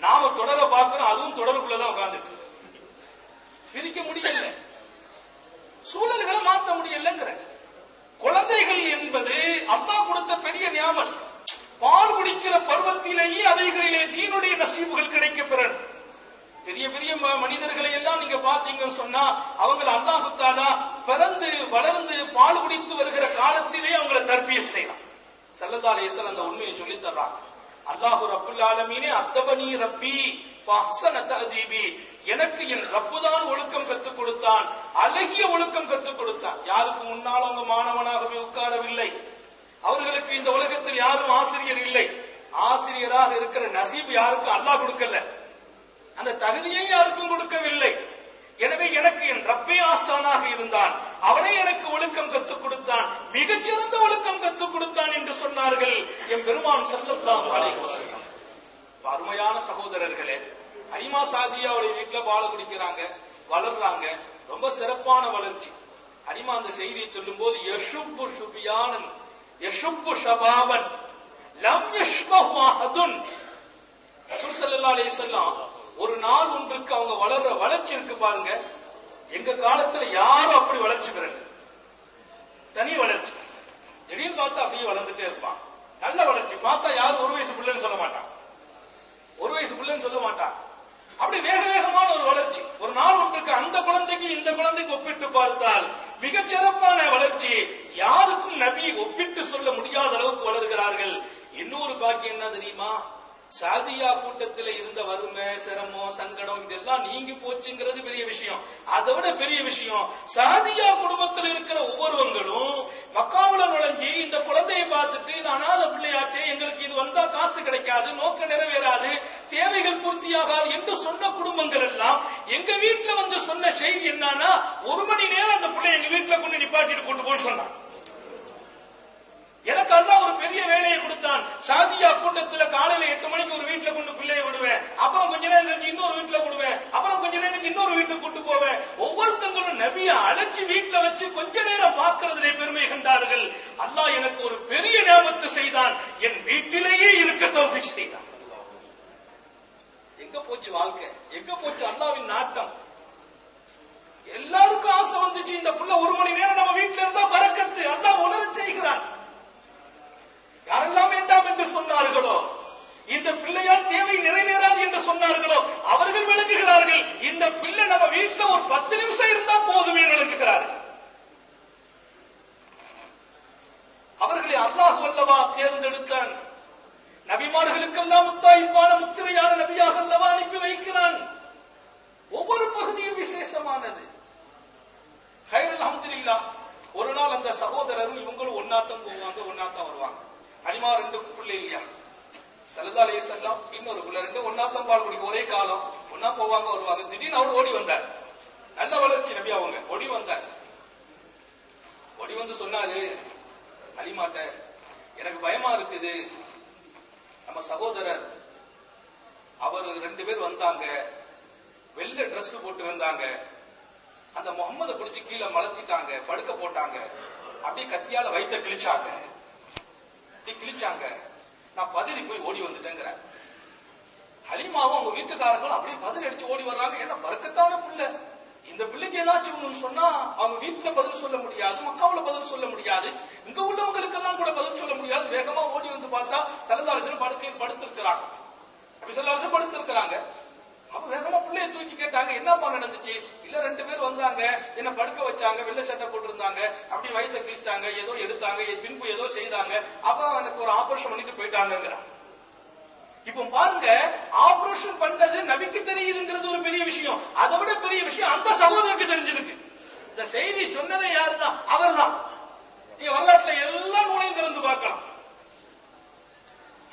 நாம தொடர பார்க்கணும். அதுவும் தொடருக்குள்ளதான் உட்கார்ந்துட்டு பிரிக்க முடியல, சூழல்களை மாற்ற முடியலங்கிற. குழந்தைகள் என்பது அல்லாஹ் கொடுத்த பெரிய நியாமத். பால் குடிக்கிற பருவத்திலேயே அவைகளிலே தீனுடைய நசீபுகள் கிடைக்க பெறணும். பெரிய பெரிய மனிதர்களை எல்லாம் நீங்க பாத்தீங்கன்னு சொன்னா அவங்க அல்லாஹ் தஆலா பிறந்து வளர்ந்து பால் குடித்து வருகிற காலத்திலே அவங்களை தர்பியத் செய்யலாம். ஸல்லல்லாஹு அலைஹி வஸல்லம் அந்த உண்மையை சொல்லி தர்றாங்க. அல்லாஹு ரப்புல் ஆலமீனே அத்தபனி ரப்பி ஃபஹ்ஸன தஅதீபி, எனக்கு என் ரப்பு தான் ஒழுக்கம் கற்றுக் கொடுத்தான், அழகிய ஒழுக்கம் கற்றுக் கொடுத்தான். யாருக்கு முன்னால் அவங்க மாணவனாகவே உட்காரவில்லை. அவர்களுக்கு இந்த உலகத்தில் யாரும் ஆசிரியர் இல்லை. ஆசிரியராக இருக்கிற நசீப் யாருக்கும் அல்லாஹ் கொடுக்கல, அந்த தகுதியை யாருக்கும் கொடுக்கவில்லை. எனவே எனக்கு என் ரப்பே ஆசானாக இருந்தான், அவனே எனக்கு ஒழுக்கம் கற்றுக் கொடுத்தான், மிகச்சிறந்த ஒழுக்கம் கற்றுக் கொடுத்தான் என்று சொன்னார்கள் என் பெருமான் ஸல்லல்லாஹு அலைஹி வஸல்லம். அருமையான சகோதரர்களே, அலிமா சாதியாவுடைய வீட்டுல பால் குடிக்கிறாங்க, வளர்றாங்க, ரொம்ப சிறப்பான வளர்ச்சி. அலிமா அந்த செய்தியை சொல்லும் போது யஷுப்பு ஷுபியானன் யஷுப்பு ஷபாபன் லம் யஷ்பஹு அஹதுன். ரசூல் ஸல்லல்லாஹு அலைஹி வஸல்லம் ஒரு நாள் ஒன்றுக்கு அவங்க வளர்ற வளர்ச்சி இருக்கு பாருங்க, எங்க காலத்துல யாரும் அப்படி வளர்ச்சி பெறல. தனி வளர்ச்சி. திடீர்னு பார்த்தா அப்படியே வளர்ந்துட்டே இருப்பான். நல்ல வளர்ச்சி. பார்த்தா யாரும் 1 வயசு பிள்ளைன்னு சொல்ல மாட்டான், 1 வயசு பிள்ளைன்னு சொல்ல மாட்டான். அப்படி வேக வேகமான ஒரு வளர்ச்சி. ஒரு நாள் ஒன்றுக்கு அந்த குழந்தைக்கு இந்த குழந்தைக்கு ஒப்பிட்டு பார்த்தால் மிகச்சிறப்பான வளர்ச்சி. யாருக்கும் நபி ஒப்பிட்டு சொல்ல முடியாத அளவுக்கு வளர்கிறார்கள். இன்னொரு பாக்கியம் என்ன தெரியுமா? சாதியா கூட்டத்தில் இருந்த வறுமை, சிரமம், சங்கடம் இதெல்லாம் நீங்கி போச்சுங்கிறது பெரிய விஷயம். அதை விட பெரிய விஷயம், சாதியா குடும்பத்தில் இருக்கிற ஒவ்வொருவங்களும் மக்காவுல நுழைஞ்சி இந்த குழந்தையை பார்த்துட்டு இது அநாத பிள்ளையாச்சே, எங்களுக்கு இது வந்தா காசு கிடைக்காது, நோக்கம் நிறைவேறாது, தேவைகள் பூர்த்தியாகாது என்று சொன்ன குடும்பங்கள் எல்லாம் எங்க வீட்டுல வந்து சொன்ன செய்தி என்னன்னா, 1 மணி நேரம் அந்த பிள்ளை எங்க வீட்டுல கொண்டு நிப்பாட்டிட்டு கூட்டு போன்னு சொன்னான். எனக்கு அல்லாஹ் ஒரு பெரிய வேலையை கொடுத்தான். சாதியா கூட்டத்துல காலையில 8 மணிக்கு ஒரு வீட்டுல கொண்டு பிள்ளையை விடுவேன், அப்புறம் கொஞ்ச நேரம் கழிச்சு இன்னொரு வீட்டுல விடுவேன், அப்புறம் கொஞ்ச நேரம் இன்னொரு வீட்டுக்கு கூட்டு போவேன். ஒவ்வொருத்தங்களும் நபியை அழைச்சி வீட்டுல வச்சு கொஞ்ச நேரம் பார்க்கிறதுலே பெருமை கண்டார்கள். அல்லாஹ் எனக்கு ஒரு பெரிய நியாமத்து செய்தான், என் வீட்டிலேயே இருக்க தௌஃபீக் செய்தான். எங்க போச்சு வாழ்க்கை, எங்க போச்சு அல்லாஹ்வின் நாட்டம்? எல்லாருக்கும் ஆசை வந்துச்சு, இந்த புள்ள 1 மணி நேரம் நம்ம வீட்டுல இருந்தா பரக்கத்து, அல்லாஹ் உணர செய்கிறான். யாரெல்லாம் வேண்டாம் என்று சொன்னார்களோ, இந்த பிள்ளையால் தேவை நிறைவேறாது என்று சொன்னார்களோ, அவர்கள் விளங்குகிறார்கள். இந்த பிள்ளை நம்ம வீட்டுல ஒரு 10 நிமிஷம் இருந்தா போதுமே விளங்குகிறார்கள். அவர்களை அல்லாஹ் அல்லவா தேர்ந்தெடுத்தான். நபிமார்களுக்கெல்லாம் முத்தாய்ப்பான முத்திரையான நபியாக அல்லவா அனுப்பி வைக்கிறான். ஒவ்வொரு பகுதியும் விசேஷமானது. ஹைருல் அல்ஹம்துலில்லாஹ். ஒரு நாள் அந்த சகோதரரும் இவங்களும் ஒன்னாத்தான் போவாங்க, ஒன்னாத்தான் வருவாங்க. ஹலிமா 2 பிள்ளை இல்லையா, ஸல்லல்லாஹு அலைஹி வஸல்லம் இன்னொரு பிள்ளை, 2 ஒன்னாத்தான் பால் குடிக்க ஒரே காலம், ஒன்னா போவாங்க வருவாங்க. திடீர்னு அவர் ஓடி வந்தார். நல்ல வளர்ச்சி நபி அவங்க. ஓடி வந்தார். ஓடி வந்து சொன்னாரு ஹலிமாட்ட, எனக்கு பயமா இருக்குது, நம்ம சகோதரர் அவர் 2 பேர் வந்தாங்க, வெள்ளை டிரெஸ் போட்டு வந்தாங்க, அந்த முகம்மதை பிடிச்சு கீழே மலத்திட்டாங்க, படுக்க போட்டாங்க, அப்படியே கத்தியால வயிற்ற கிழிச்சாங்க, நான் பதறி போய் ஓடி வந்துட்டேங்கிற. ஹலிமாவும் அவங்க வீட்டுக்காரங்களும் அப்படியே பதறி அடிச்சு ஓடி வர்றாங்க. ஏன்னா பறக்கத்தான பிள்ளை, இந்த பிள்ளைக்கு ஏதாச்சும் சொன்னா அவங்க வீட்டுல பதில் சொல்ல முடியாது, மக்காவுல பதில் சொல்ல முடியாது, இங்க உள்ளவங்களுக்கெல்லாம் கூட பதில் சொல்ல முடியாது. வேகமா ஓடி வந்து பார்த்தா ஸல்லல்லாஹு அலைஹி வஸல்லம் படுக்கையில் படுத்திருக்கிறாங்க. நபி ஸல்லல்லாஹு அலைஹி வஸல்லம் படுத்திருக்கிறாங்க. அப்ப வேகமா பிள்ளைய தூக்கி கேட்டாங்க, என்னப்பா நடந்துச்சு? இல்ல 2 பேர் வந்தாங்க, என்ன படுக்க வச்சாங்க, வெள்ளை சட்டை போட்டிருந்தாங்க, அப்படி வயிற்ற கிழிச்சாங்க, ஏதோ எடுத்தாங்க, பின்பு ஏதோ செய்தாங்க, அப்புறம் எனக்கு ஒரு ஆபரேஷன் பண்ணிட்டு போயிட்டாங்கிறான். இப்ப பாருங்க, ஆபரேஷன் பண்ணது நபிக்கு தெரியுதுங்கிறது ஒரு பெரிய விஷயம். அதை விட பெரிய விஷயம் அந்த சகோதரருக்கு தெரிஞ்சிருக்கு. இந்த செய்தி சொன்னதே யாருதான்? அவர் தான். நீங்க வரலாற்றுல எல்லா நூலையும் திறந்து பார்க்கலாம்.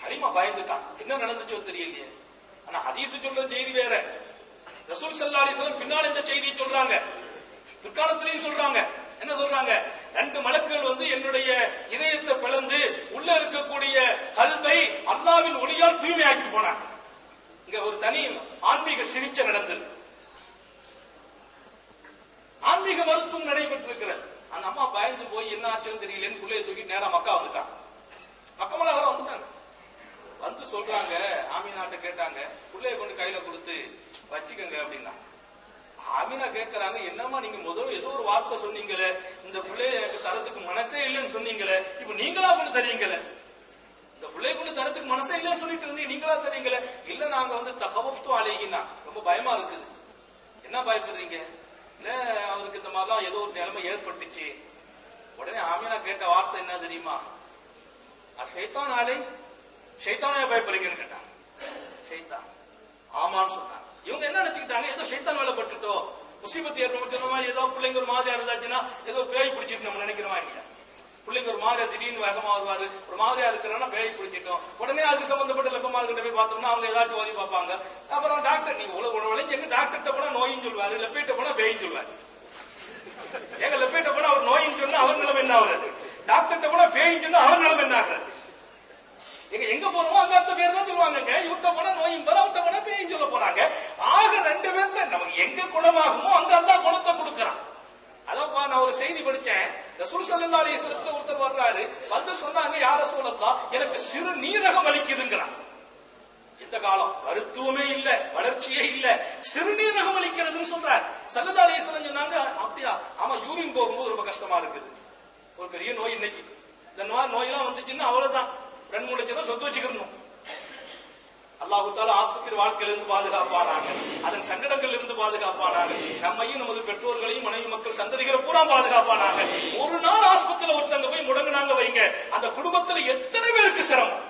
ஹலிமா பயந்துட்டான், என்ன நடந்துச்சோ தெரியலையே. ஆனா ஹதீஸ் சொல்ற செய்தி வேற. ரசூல் ஸல்லல்லாஹு அலைஹி வஸல்லம் பின்னால் இந்த செய்தியை சொல்றாங்க, பிற்காலத்திலையும் சொல்றாங்க. என்ன சொல்றாங்க? 2 மலக்குகள் வந்து என்னுடைய இதயத்தை பிளந்து உள்ள இருக்கக்கூடிய கல்வை அல்லாஹ்வின் ஒளியால் தூய்மையாக்கி போனாங்க. இங்க ஒரு தனி ஆன்மீக சிகிச்சை நடந்தது, ஆன்மீக மருத்துவம் நடைபெற்றிருக்கிறது. அந்த அம்மா பயந்து போய் என்ன ஆச்சுன்னு தெரியலன்னு பிள்ளைய தூக்கி நேரா மக்கா வந்துட்டாங்க. மக்கமலாக வந்துட்டாங்க. வந்து சொல்றாங்க, ஆமீனாட்ட கேட்டாங்க, பிள்ளைய கொண்டு கையில கொடுத்து வச்சுக்கங்க அப்படின்னா. ஆமீனா கேட்கிறாங்க, என்னம்மா நீங்க முதல்ல ஏதோ ஒரு வார்த்தை சொன்னீங்களே, இந்த பிள்ளைய எனக்கு தரத்துக்கு மனசே இல்லைன்னு சொன்னீங்களே, இப்ப நீங்களா கொண்டு தரீங்களே, இந்த பிள்ளைய கொண்டு தரத்துக்கு மனசே இல்லைன்னு சொல்லிட்டு இருந்தீங்க, நீங்களா தரீங்களே. இல்ல நாங்க வந்து தகவஃப்து அலைஹினா, ரொம்ப பயமா இருக்குது. என்ன பயப்படுறீங்க? இல்ல அவருக்கு இந்த மாதிரிலாம் ஏதோ ஒரு நிலைமை ஏற்பட்டுச்சு. உடனே ஆமீனா கேட்ட வார்த்தை என்ன தெரியுமா? ஷைத்தான் ஆலை, ஷைத்தானே பயப்படுறீங்கன்னு கேட்டாங்க. ஷைத்தான் ஆமான்னு சொன்னாங்க. இவங்க என்ன நினைச்சுக்கிட்டாங்க, ஏதோ ஷைத்தான் வேலை பட்டுட்டோ, முசீபத்து ஏற்படுமா, ஏதோ பிள்ளைங்க ஒரு மாதிரியா இருந்தாச்சுன்னா ஏதோ பேய் பிடிச்சிட்டு நம்ம நினைக்கிறோமா இல்லையா? பிள்ளைங்க ஒரு மாதிரியா திடீர்னு வேகமா வருவாரு, ஒரு மாதிரியா இருக்கிறாங்கன்னா பேய் பிடிச்சிட்டோம். உடனே அதுக்கு சம்பந்தப்பட்ட லெப்பமார்கிட்ட போய் பார்த்தோம்னா அவங்க ஏதாச்சும் ஓதி பார்ப்பாங்க. அப்புறம் டாக்டர், நீங்க உலக விளைஞ்சு டாக்டர்கிட்ட போனா நோயின்னு சொல்லுவாரு, லெப்பேட்ட போனா பேயின்னு சொல்லுவாரு. எங்க லெப்பேட்ட போனா அவர் நோயின்னு சொன்னா அவர் நிலைமை என்ன ஆகுறது, டாக்டர்கிட்ட போனா பேயின்னு சொன்னா அவர் நிலைமை என்ன ஆகுறது? எங்க போறோமோ அங்க அந்த பேர் தான் சொல்லுவாங்க. இவர்கிட்ட போனா நோயும் போற, அவர்கிட்ட போனா பேயும் சொல்ல போறாங்க. ஆக 2 பேர்த்த நமக்கு எங்க குணமாகுமோ அங்க அல்லாஹ் குணத்தை கொடுக்கறான். அதான் நான் ஒரு செய்தி படிச்சேன். ரசூல் ஸல்லல்லாஹு அலைஹி வஸல்லம் ஒருத்தர் வர்றாரு, வந்து சொன்னாங்க, யா ரசூலல்லாஹ் எனக்கு சிறு நீரகம் வலிக்குதுங்கிறான். இந்த காலம் மருத்துவமே இல்ல, வளர்ச்சியே இல்ல, சிறுநீரகம் வலிக்கிறதுன்னு சொல்றார். ஸல்லல்லாஹு அலைஹி வஸல்லம் சொன்னாங்க, அப்படியா? ஆமா, யூரின் போகும்போது ரொம்ப கஷ்டமா இருக்குது. ஒரு பெரிய நோய் இன்னைக்கு. இந்த நோயெல்லாம் வந்துச்சுன்னா அவ்வளவுதான், 2-3 லட்சம் சொத்து வச்சுக்கணும். அல்லாஹ் தஆலா ஆஸ்பத்திரி வாழ்க்கையில இருந்து பாதுகாப்பானாங்க, அதன் சங்கடங்கள் இருந்து பாதுகாப்பானாங்க, நம்மையும் நமது பெற்றோர்களையும் மனைவி மக்கள் சந்ததிகளை பூரா பாதுகாப்பானாங்க. ஒரு நாள் ஆஸ்பத்திரியில ஒருத்தங்க போய் முடங்கினாங்க வைங்க, அந்த குடும்பத்துல எத்தனை பேருக்கு சிரமம்.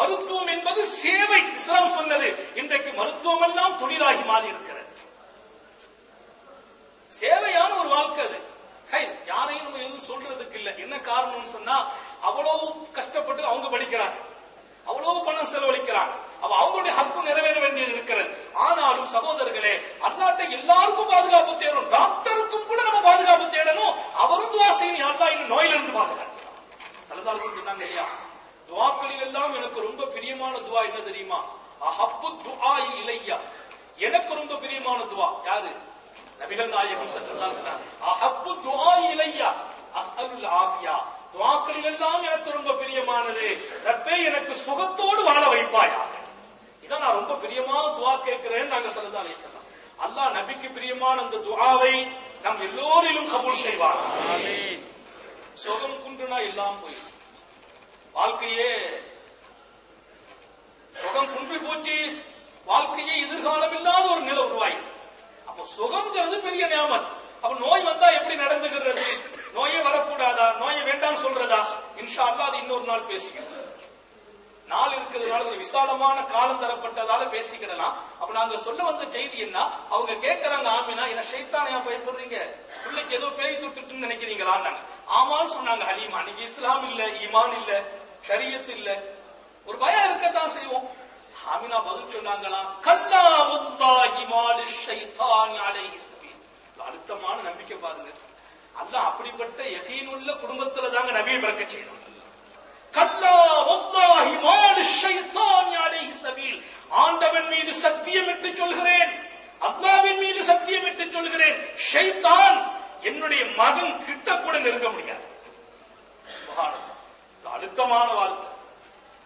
மருத்துவம் என்பது சேவை. இஸ்லாம் சொன்னது. இன்றைக்கு மருத்துவம் எல்லாம் தொழிலாகி மாறி இருக்கிறது. சேவையான ஒரு வாழ்க்கை அது. யாரையும் நம்ம எதுவும் சொல்றதுக்கு இல்ல. என்ன காரணம் சொன்னா, அவ்வளவு கஷ்டப்பட்டு அவங்க படிக்கிறாங்க, அவ்வளவு பணம் செலவழிக்கிறாங்க, அவங்களுடைய ஹக்கு நிறைவேற வேண்டியது இருக்கிறது. ஆனாலும் சகோதரர்களே, அல்லாஹ்ட்ட எல்லாருக்கும் பாதுகாப்பு தேடணும். டாக்டருக்கும் கூட நம்ம பாதுகாப்பு தேடணும். அவரும் துஆ செய்யணும், அல்லாஹ் இந்த நோயிலிருந்து பாதுகாக்கலாம். ஸல்லல்லாஹு அலைஹி வஸல்லம் சொன்னாங்க இல்லையா, துஆக்களில் எல்லாம் எனக்கு ரொம்ப பிரியமான துஆ என்ன தெரியுமா? அஹப்பு துஆஇ இலையா, எனக்கு ரொம்ப பிரியமான துஆ யாரு? நபிகள் நாயகம் ஸல்லல்லாஹு அலைஹி வஸல்லம். அஹப்பு துஆஇ இலையா அஸ்அலுல் ஆஃபியா, துஆக்களில் எல்லாம் எனக்கு ரொம்ப பிரியமானது, ரப்பே எனக்கு சுகத்தோடு வாழ வைப்பாயாக. இதான் நான் ரொம்ப பிரியமான துஆ கேட்கிறேன் நாங்க ஸல்லல்லாஹு அலைஹி வஸல்லம். அல்லாஹ் நபிக்கு பிரியமான அந்த துஆவை நம் எல்லோரிலும் கபூல் செய்வார். ஆமீன். சுகம் குன்றுனா எல்லாம் போயிடும். வாழ்க்கையே சுகம் குன்றி போச்சு, வாழ்க்கையே எதிர்காலம் இல்லாத ஒரு நிலை உருவாயிடும். அப்போ சுகம்ங்கிறது பெரிய நியாமத். அப்ப நோய் வந்தா எப்படி நடந்துகிறது? நோயே வரக்கூடாதா? நோயை வேண்டாம் சொல்றதா? இன்ஷா அல்லாஹ் அது இன்னொரு நாள் பேசிக்கலாம். நாள் இருக்கிறதுனால ஒரு விசாலமான காலம் தரப்பட்டதால பேசிக்கிடலாம். அப்ப நாங்க சொல்ல வந்த செய்தி என்ன? அவங்க கேட்கறாங்க, ஆமினா என்ன ஷைத்தானையா பயப்படுறீங்க? பிள்ளைக்கு ஏதோ பேய் தொட்டுட்டு நினைக்கிறீங்களா? ஆமான்னு சொன்னாங்க ஹலீமா. அன்னைக்கு இஸ்லாம் இல்ல, ஈமான் இல்ல, ஷரியத் இல்ல, ஒரு பயம் இருக்கத்தான் செய்வோம். ஆமினா பதில் சொன்னாங்களா, கல்லா வல்லாஹி மாலி ஷைத்தானி அலைஹி ஸபீல். அழுத்தமான நம்பிக்கை பாருங்க. அல்லாஹ் அப்படிப்பட்ட யகீனுள்ள குடும்பத்துல தாங்க நபியை பிறக்க செய்யணும். கல்லா வல்லாஹி மாலி ஷைத்தானி அலைஹி ஸபீல். ஆண்டவன் மீது சத்தியமிட்டு சொல்கிறேன், அல்லாஹ்வின் மீது சத்தியமிட்டு சொல்கிறேன், ஷைத்தான் என்னுடைய மகன் கிட்ட கூட நெருங்க முடியாது. சுப்ஹானல்லாஹ், அழுத்தமான வார்த்தை.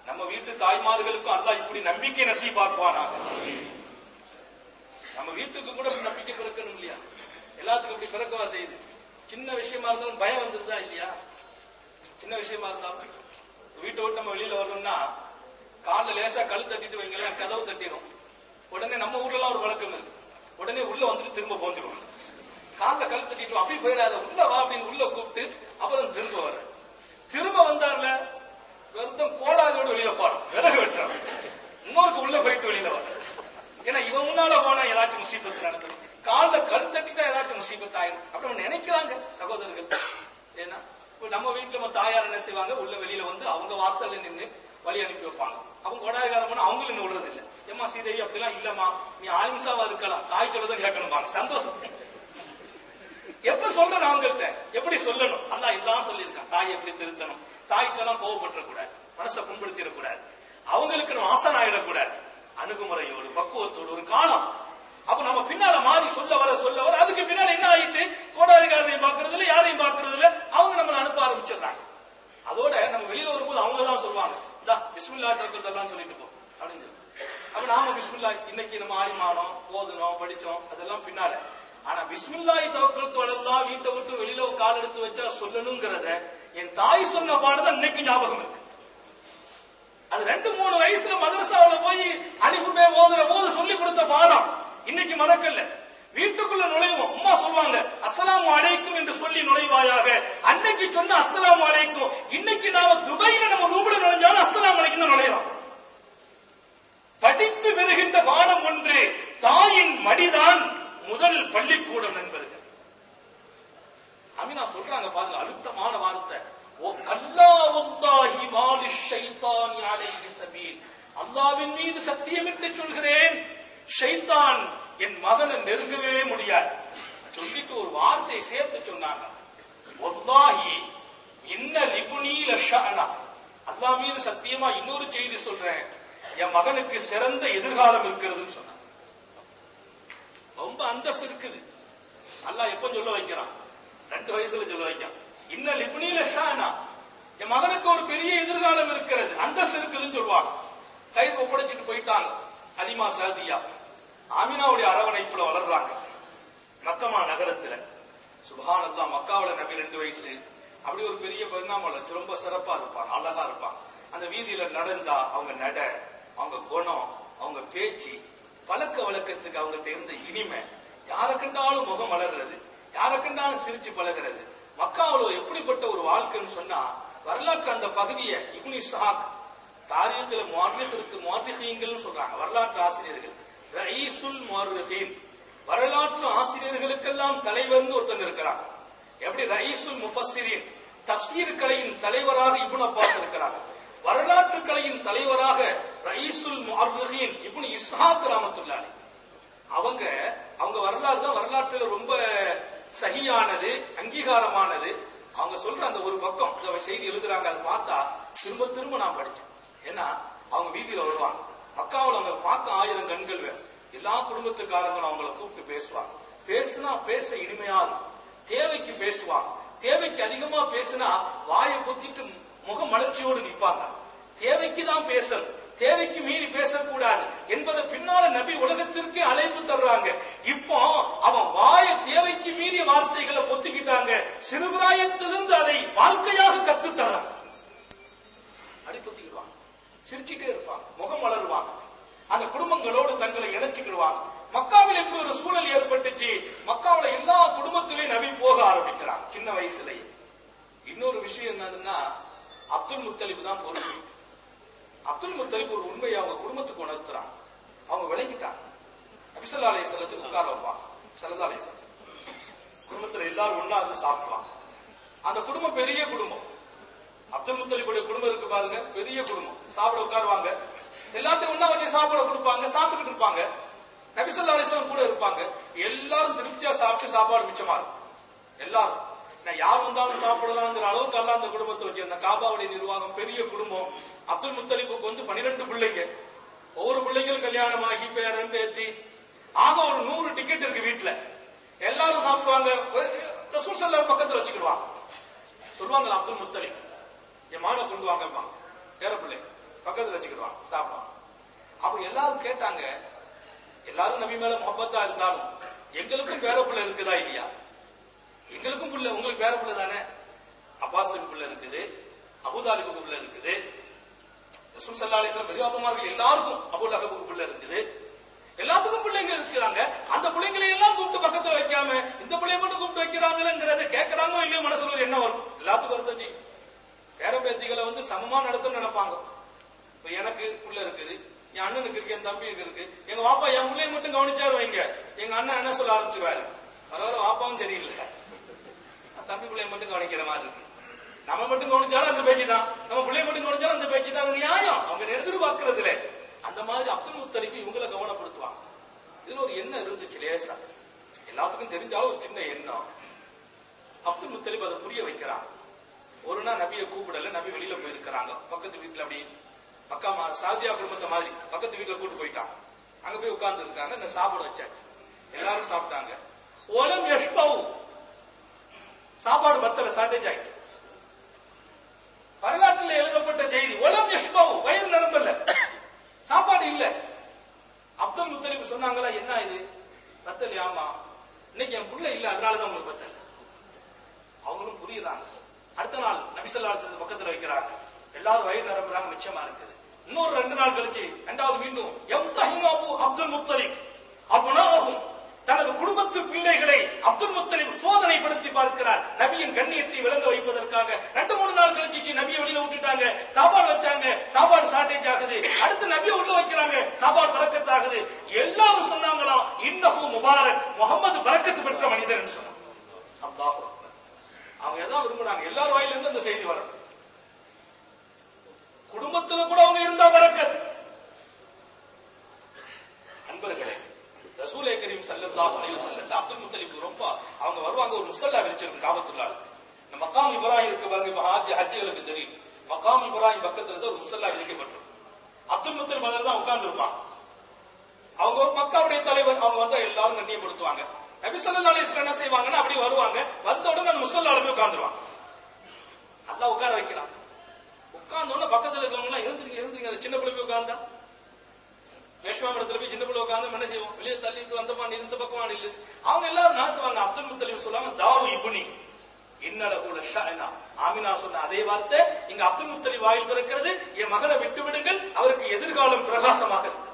நம்ம வீட்டு தாய்மார்களுக்கும் அல்லாஹ் இப்படி நம்பிக்கை நசீபாக்குவானாக. நம்ம வீட்டுக்கு கூட நம்பிக்கை பிறக்கணும் இல்லையா? எல்லாத்துக்கும் இப்படி பிறக்கவா செய்யுது. சின்ன விஷயமா இருந்தாலும் பயம் வந்துருதா இல்லையா? சின்ன விஷயமா இருந்தாலும் வீட்டை விட்டு நம்ம வெளியில வரணும்னா கால லேசா கழு தட்டிட்டு வைங்களேன், கதவு தட்டிடும். உடனே நம்ம ஊர்ல எல்லாம் ஒரு வழக்கம் இருக்கு, உடனே உள்ள வந்துட்டு திரும்ப போந்துடும். கால கழு தட்டிட்டு அப்படி போயிடாத, உள்ள வா அப்படின்னு உள்ள கூப்பிட்டு அப்புறம் திரும்ப வர. திரும்ப வந்தார்ல வெறும் கோடாலோடு வெளியில போறோம், விறகு வெட்டுறோம், இன்னொருக்கு உள்ள போயிட்டு வெளியில வர. ஏன்னா இவன் முன்னால போனா ஏதாச்சும் முசீபத்து நடக்கும், காலில் கல் தட்டிட்டா ஏதாச்சும் முசீபத்து ஆயிடும். அப்படி நினைக்கிறாங்க சகோதரர்கள். ஏன்னா நம்ம வீட்டுல நம்ம தாயார் என்ன செய்வாங்க, உள்ள வெளியில வந்து அவங்க வாசல்ல நின்று வழி அனுப்பி வைப்பாங்க. அவங்க கோடாயகாரம் பண்ண அவங்களும் என்ன விடுறது இல்லை. ஏமா சீதேவி அப்படிலாம் இல்லம்மா, நீ ஆலிம்சாவா இருக்கலாம், தாய் சொல்லதான் கேட்கணும், சந்தோஷம். எப்ப சொல்லணும் அவங்கள்ட்ட, எப்படி சொல்லணும்? அல்லாஹ் எல்லாம் சொல்லியிருக்கான். தாய் எப்படி திருத்தணும், தாய்க்கெல்லாம் கோவப்பட்டுற கூடாது, மனசை புண்படுத்திடக்கூடாது, அவங்களுக்கு நம்ம ஆசான் ஆயிடக்கூடாது. அணுகுமுறையோடு பக்குவத்தோடு ஒரு காலம். அப்ப நம்ம பின்னால மாறி சொல்ல வர அதுக்கு பின்னால என்ன ஆயிட்டு, கோடாரிகாரனையும் பாக்குறது இல்ல, யாரையும் பாக்குறது இல்ல, அவங்க நம்மளை அனுப்ப ஆரம்பிச்சிடுறாங்க. அதோட நம்ம வெளியில வரும்போது அவங்க தான் சொல்லுவாங்க, இந்தா பிஸ்மில்லா தர்க்கத்தெல்லாம் சொல்லிட்டு போ அப்படின்னு. அப்ப நாம பிஸ்மில்லா இன்னைக்கு நம்ம ஆலிமானோம், ஓதுனோம், படிச்சோம், அதெல்லாம் பின்னால. ஆனா பிஸ்மில்லாஹி தவக்கல்து அலல்லாஹ் வீட்டை விட்டு வெளியில கால் எடுத்து வச்சா சொல்லணுங்கிறத என் தாய் சொன்ன பாடதான் இன்னைக்கு ஞாபகம் இருக்கு. அது 2-3 வயசுல மதரசாவில போய் அலிஃபுபே ஓதுற போது சொல்லி கொடுத்த பாடம் இன்னைக்கு மறக்கல. வீட்டுக்குள்ள நுழைவோம், அம்மா சொல்லுவாங்க அஸ்ஸலாமு அலைக்கும் என்று சொல்லி நுழைவாயாக. அன்னைக்கு சொன்ன அஸ்ஸலாமு அலைக்கும், இன்னைக்கு நாம துபாயில நம்ம ரூம்ல நுழைஞ்சாலும் அஸ்ஸலாமு அலைக்கும் தான் நுழைறோம். படித்து வருகின்ற பாடம் ஒன்று, தாயின் மடிதான் முதல் பள்ளிக்கூடம் நண்பர்கள். அமினா சொல்றாங்க பாருங்க, அழுத்தமான வார்த்தை. ஓ கல்லா வல்லாஹி மாலி ஷைத்தானி அலைஹி ஸபீல். அல்லாஹ்வின் மீது சத்தியமிட்டு சொல்கிறேன், ஷைத்தான் என் மகனை நெருங்கவே முடியாது. சொல்லிட்டு ஒரு வார்த்தையை சேர்த்து சொன்னாங்க, வல்லாஹி இன்ன லிபுனி லஷஅனா. அல்லாஹ் மீது சத்தியமா இன்னொரு செய்தி சொல்றேன், என் மகனுக்கு சிறந்த எதிர்காலம் இருக்கிறதுன்னு சொன்னாங்க. ரொம்ப அந்தஸ்து இருக்குது. அல்லாஹ் எப்ப சொல்ல வைக்கிறான்? 2 வயசுல சொல்ல வைக்கான். இன்ன லிபுனி லஷஅனா, என் மகனுக்கு ஒரு பெரிய எதிர்காலம் இருக்கிறது, அந்தஸ்து இருக்குதுன்னு சொல்லுவாங்க. கைது ஒப்படைச்சிட்டு போயிட்டாங்க. ஹலீமா சாதியா ஆமினாவுடைய அரவணைப்புல வளர்றாங்க மக்கமா நகரத்துல. சுப்ஹானல்லாஹ், மக்காவுல நபி 2 வயசு, அப்படி ஒரு பெரிய பரிணாமம். ரொம்ப சிறப்பா இருப்பாங்க, அழகா இருப்பாங்க. அந்த வீதியில நடந்தா அவங்க நட, அவங்க குணம், அவங்க பேச்சு, பழக்க வழக்கத்துக்கு அவங்கள்ட்ட இருந்த இனிமை, யாரை கண்டாலும் முகம் வளர்றது, யாரை கண்டாலும் சிரிச்சு பழகிறது. மக்காவுல எப்படிப்பட்ட ஒரு வாழ்க்கைன்னு சொன்னா, வரலாற்று அந்த பகுதியை இப்னு இஸ்ஹாக் தாரீഖில் முஅர்ரிഖீன்கள் சொல்றாங்க, வரலாற்று ஆசிரியர்கள். ரயீசுல் முஅர்ரிഖீன், வரலாற்று ஆசிரியர்களுக்கெல்லாம் தலைவர்னு ஒருத்தங்க இருக்கிறாங்க. எப்படி ரயீசுல் முஃபஸ்ஸிரீன், தஃப்சீர் கலையின் தலைவராக இப்னு அப்பாஸ் இருக்கிறாங்க. வரலாற்று கலையின் தலைவராக ரயீசுல் முஅர்ரிഖீன் இப்னு இஸ்ஹாக் ரஹ்மத்துல்லாஹி அலைஹி. அவங்க வரலாறு தான் வரலாற்றுல ரொம்ப சஹியானது, அங்கீகாரமானது. அவங்க சொல்ற அந்த ஒரு பக்கம் செய்தி எழுதுறாங்க, அதை பார்த்தா திரும்ப திரும்ப நான் படிச்சேன். ஏன்னா அவங்க வீதியில வருவாங்க, மக்காவில் அவங்க பார்க்க 1000 கண்கள் வேணும். எல்லா குடும்பத்துக்காரங்களும் அவங்களை கூப்பிட்டு பேசுவாங்க. பேசுனா பேச இனிமையா இருக்கும். தேவைக்கு பேசுவாங்க. தேவைக்கு அதிகமா பேசினா வாயை பொத்திட்டு முக மலர்ச்சியோடு நிற்பாங்க. தேவைக்கு தான் பேசணும், தேவைக்கு மீறி பேசக்கூடாது என்பதை பின்னால நபி உலகத்திற்கே அழைப்பு தர்றாங்க. இப்போ அவன் வாய தேவைக்கு மீறிய வார்த்தைகளை பொத்திக்கிட்டாங்க. சிறுபிராயத்திலிருந்து அதை வாழ்க்கையாக கத்து தர்றாங்க. அடி பொத்திக்கிடுவாங்க, சிரிச்சுட்டே இருப்பாங்க, முகம் வளருவாங்க, அந்த குடும்பங்களோடு தங்களை இணைச்சுக்கிடுவாங்க. மக்காவில் எப்படி ஒரு சூழல் ஏற்பட்டுச்சு, மக்காவில் எல்லா குடும்பத்திலையும் நபி போக ஆரம்பிக்கிறாங்க சின்ன வயசுலயே. இன்னொரு விஷயம் என்னதுன்னா, அப்துல் முத்தலிப் தான் பொறுப்பு. அப்துல் முத்தலிப் ஒரு உண்மையை அவங்க குடும்பத்துக்கு உணர்த்துறாங்க. அவங்க விளங்கிட்டாங்க. நபி ஸல்லல்லாஹு அலைஹி வஸல்லம் உட்கார வைப்பாங்க. ஸல்லல்லாஹு அலைஹி வஸல்லம் குடும்பத்துல எல்லாரும் ஒண்ணா வந்து சாப்பிடுவாங்க. அந்த குடும்பம் பெரிய குடும்பம். அப்துல் முத்தலிபுடைய குடும்பம் இருக்கு பாருங்க, பெரிய குடும்பம். சாப்பிட உட்காருவாங்க, எல்லாத்தையும் ஒண்ணா வச்சு சாப்பிட கொடுப்பாங்க, சாப்பிட்டுக்கிட்டு இருப்பாங்க. நபி ஸல்லல்லாஹு அலைஹி வஸல்லம் கூட இருப்பாங்க. எல்லாரும் திருப்தியா சாப்பிட்டு சாப்பாடு மிச்சமா இருக்கும். எல்லாரும் யார் வந்தாலும் சாப்பிடலாம்ங்கிற அளவுக்கு எல்லாம் அந்த குடும்பத்தை வச்சு, அந்த காபாவுடைய நிர்வாகம் பெரிய குடும்பம். அப்துல் முத்தலிபுக்கு வந்து 12 பிள்ளைங்க. ஒவ்வொரு பிள்ளைங்களும் கல்யாணம் ஆகி பேரன் பேத்தி ஆக ஒரு 100 டிக்கெட் இருக்கு வீட்டுல. எல்லாரும் சாப்பிடுவாங்க. ரசூல் ஸல்லல்லாஹு பக்கத்துல வச்சுக்கிடுவாங்க. சொல்லுவாங்க அப்துல் முத்தலிப், என் மாலை கொண்டு வாங்க, பேர பிள்ளை பக்கத்துல வச்சுக்கிடுவாங்க, சாப்பிடுவாங்க. அப்ப எல்லாரும் கேட்டாங்க, எல்லாரும் நபி மேல முஹப்பத்தா இருந்தாலும் எங்களுக்கும் பேர பிள்ளை இருக்குதா இல்லையா? எங்களுக்கும் பிள்ளை, உங்களுக்கு பேர பிள்ளை தானே. அப்பாஸுக்கு பிள்ளை இருக்குது, அபூதாலிபுக்கு பிள்ளை இருக்குது, ரசூல் ஸல்லல்லாஹு அலைஹி வஸல்லம் பெரியப்பாமார்கள் எல்லாருக்கும் அபூ லஹபுக்கு பிள்ளை இருக்குது, எல்லாத்துக்கும் பிள்ளைங்க இருக்கிறாங்க. அந்த பிள்ளைங்களை எல்லாம் கூப்பிட்டு பக்கத்துல வைக்காம இந்த பிள்ளைய மட்டும் கூப்பிட்டு வைக்கிறாங்கிறத கேட்கறாங்களோ இல்லையோ மனசுல என்ன வரும்? எல்லாத்துக்கும் வருது. பேர பேத்திகளை வந்து சமமா நடத்தணும்னு நினைப்பாங்க. இப்ப எனக்கு பிள்ளை இருக்குது, என் அண்ணனுக்கு இருக்கு, என் தம்பிக்கு இருக்கு. எங்க வாப்பா என் பிள்ளைய மட்டும் கவனிச்சாரு வைங்க, எங்க அண்ணன் என்ன சொல்ல ஆரம்பிச்சுவாரு, பரவாயில்ல வாப்பாவும் சரியில்லை, தம்பி பிள்ளைய மட்டும் கவனிக்கிற மாதிரி இருக்கு. நம்ம மட்டும் கவனிச்சாலும் அந்த பேச்சு தான், நம்ம பிள்ளைய மட்டும் கவனிச்சாலும் அந்த பேச்சு தான். அது நியாயம், அவங்க எதிர்பார்க்கறதுல. அந்த மாதிரி அப்துல் முத்தலிப் இவங்களை கவனப்படுத்துவாங்க. இதுல ஒரு எண்ணம் இருந்துச்சு லேசா, எல்லாத்துக்கும் தெரிஞ்சாலும் ஒரு சின்ன எண்ணம். அப்துல் முத்தலிப் அதை புரிய வைக்கிறாங்க. ஒரு நாள் நபியை கூப்பிடல, நபி வெளியில போயிருக்கிறாங்க. பக்கத்து வீட்டுல அப்படி மக்கா சாதியா குடும்பத்தை மாதிரி பக்கத்து வீட்டுல கூட்டு போயிட்டாங்க. அங்க போய் உட்கார்ந்து இருக்காங்க. இந்த சாப்பாடு வச்சாச்சு, எல்லாரும் சாப்பிட்டாங்க. ஓலம் யஷ்பவு, சாப்பாடு பத்தல, ஷார்டேஜ் ஆயிட்டு. வரலாற்றில் எழுதப்பட்ட செய்தி, ஒலம் யஷ்பவு, வயிறு நிரம்பல, சாப்பாடு இல்ல. அப்துல் முத்தலிப் சொன்னாங்களா, என்ன இது பத்தல்? ஆமா, இன்னைக்கு என் புள்ள இல்ல, அதனாலதான் உங்களுக்கு பத்தல். அவங்களும் புரியுறாங்க. அடுத்த நாள் நபி ஸல்லல்லாஹு அலைஹி வஸல்லம் பக்கத்துல வைக்கிறாங்க. எல்லாரும் வயிறு நிரம்புறாங்க, மிச்சமா இருக்குது. இன்னொரு 2 நாள் கழிச்சு இரண்டாவது மீண்டும் யம்தஹினு அப்துல் முத்தலிப் அப்னாஹும், தனது குடும்பத்து பிள்ளைகளை அப்துல் முத்தலிப் சோதனைப்படுத்தி பார்க்கிறார். நபியின் கண்ணியத்தை விளங்க வைப்பதற்காக. 2-3 நாள் கழிச்சு நபியை வெளியில விட்டுட்டாங்க, சாப்பாடு வச்சாங்க, சாப்பாடு ஷார்டேஜ் ஆகுது. அடுத்து நபியை உள்ள வைக்கிறாங்க, சாப்பாடு பரக்கத் ஆகுது. எல்லாரும் சொன்னாங்களாம், இன்னஹு முபாரக், முஹம்மது பரக்கத்து பெற்ற மனிதன் சொன்னாங்க. அல்லாஹ் அக்பர். அவங்க எதாவது விரும்புறாங்க, எல்லார் வாயில இருந்து அந்த செய்தி வரணும். குடும்பத்துல கூட அவங்க இருந்தா பரக்கத். அன்பர்களே, ரசூலே கரீம் ஸல்லல்லாஹு அலைஹி வஸல்லம் அப்துல் முத்தலிப் ரொம்ப அவங்க வருவாங்க. ஒரு முஸல்லா விரிச்சிருக்கு காபத்துல்லாஹ். நம்ம மக்காம் இப்ராஹிம் இருக்கு பாருங்க, இப்ப ஹஜ்ஜுகளுக்கு தெரியும். மக்காம் இப்ராஹிம் பக்கத்துல தான் ஒரு முஸல்லா விரிக்கப்பட்டிருக்கு. அப்துல் முத்தலிப் அதில தான் உட்கார்ந்து இருப்பாங்க. அவங்க ஒரு மக்காவுடைய தலைவர். அவங்க வந்து எல்லாரும் கண்ணியப்படுத்துவாங்க. நபி ஸல்லல்லாஹு அலைஹி வஸல்லம் என்ன செய்வாங்கன்னா, அப்படி வருவாங்க, வந்த உடனே அந்த முஸல்லால போய் உட்கார்ந்துருவாங்க. அல்லாஹ் உட்கார வைக்கிறான். உட்கார்ந்த உடனே பக்கத்துல இருக்கவங்க எல்லாம் எழுந்திருங்க, அந்த சின்ன பிள்ளை போய் உட்கார்ந்தா, வேஷ்மாமடத்துல போய் சின்ன பிள்ளை உட்கார்ந்து என்ன செய்வோம், வெளியே தள்ளிட்டு அந்த பாண்டி இந்த பக்கம் இல்லை. அவங்க எல்லாரும் நாட்டுவாங்க. அப்துல் முத்தலிப் சொல்லுவாங்க, தாரு இப்னி இன்னலஹு லஷஅனா. ஆமினா சொன்ன அதே வார்த்தை இங்க அப்துல் முத்தலிப் வாயில் பிறக்கிறது. என் மகனை விட்டு விடுங்கள், அவருக்கு எதிர்காலம் பிரகாசமாக இருக்கு,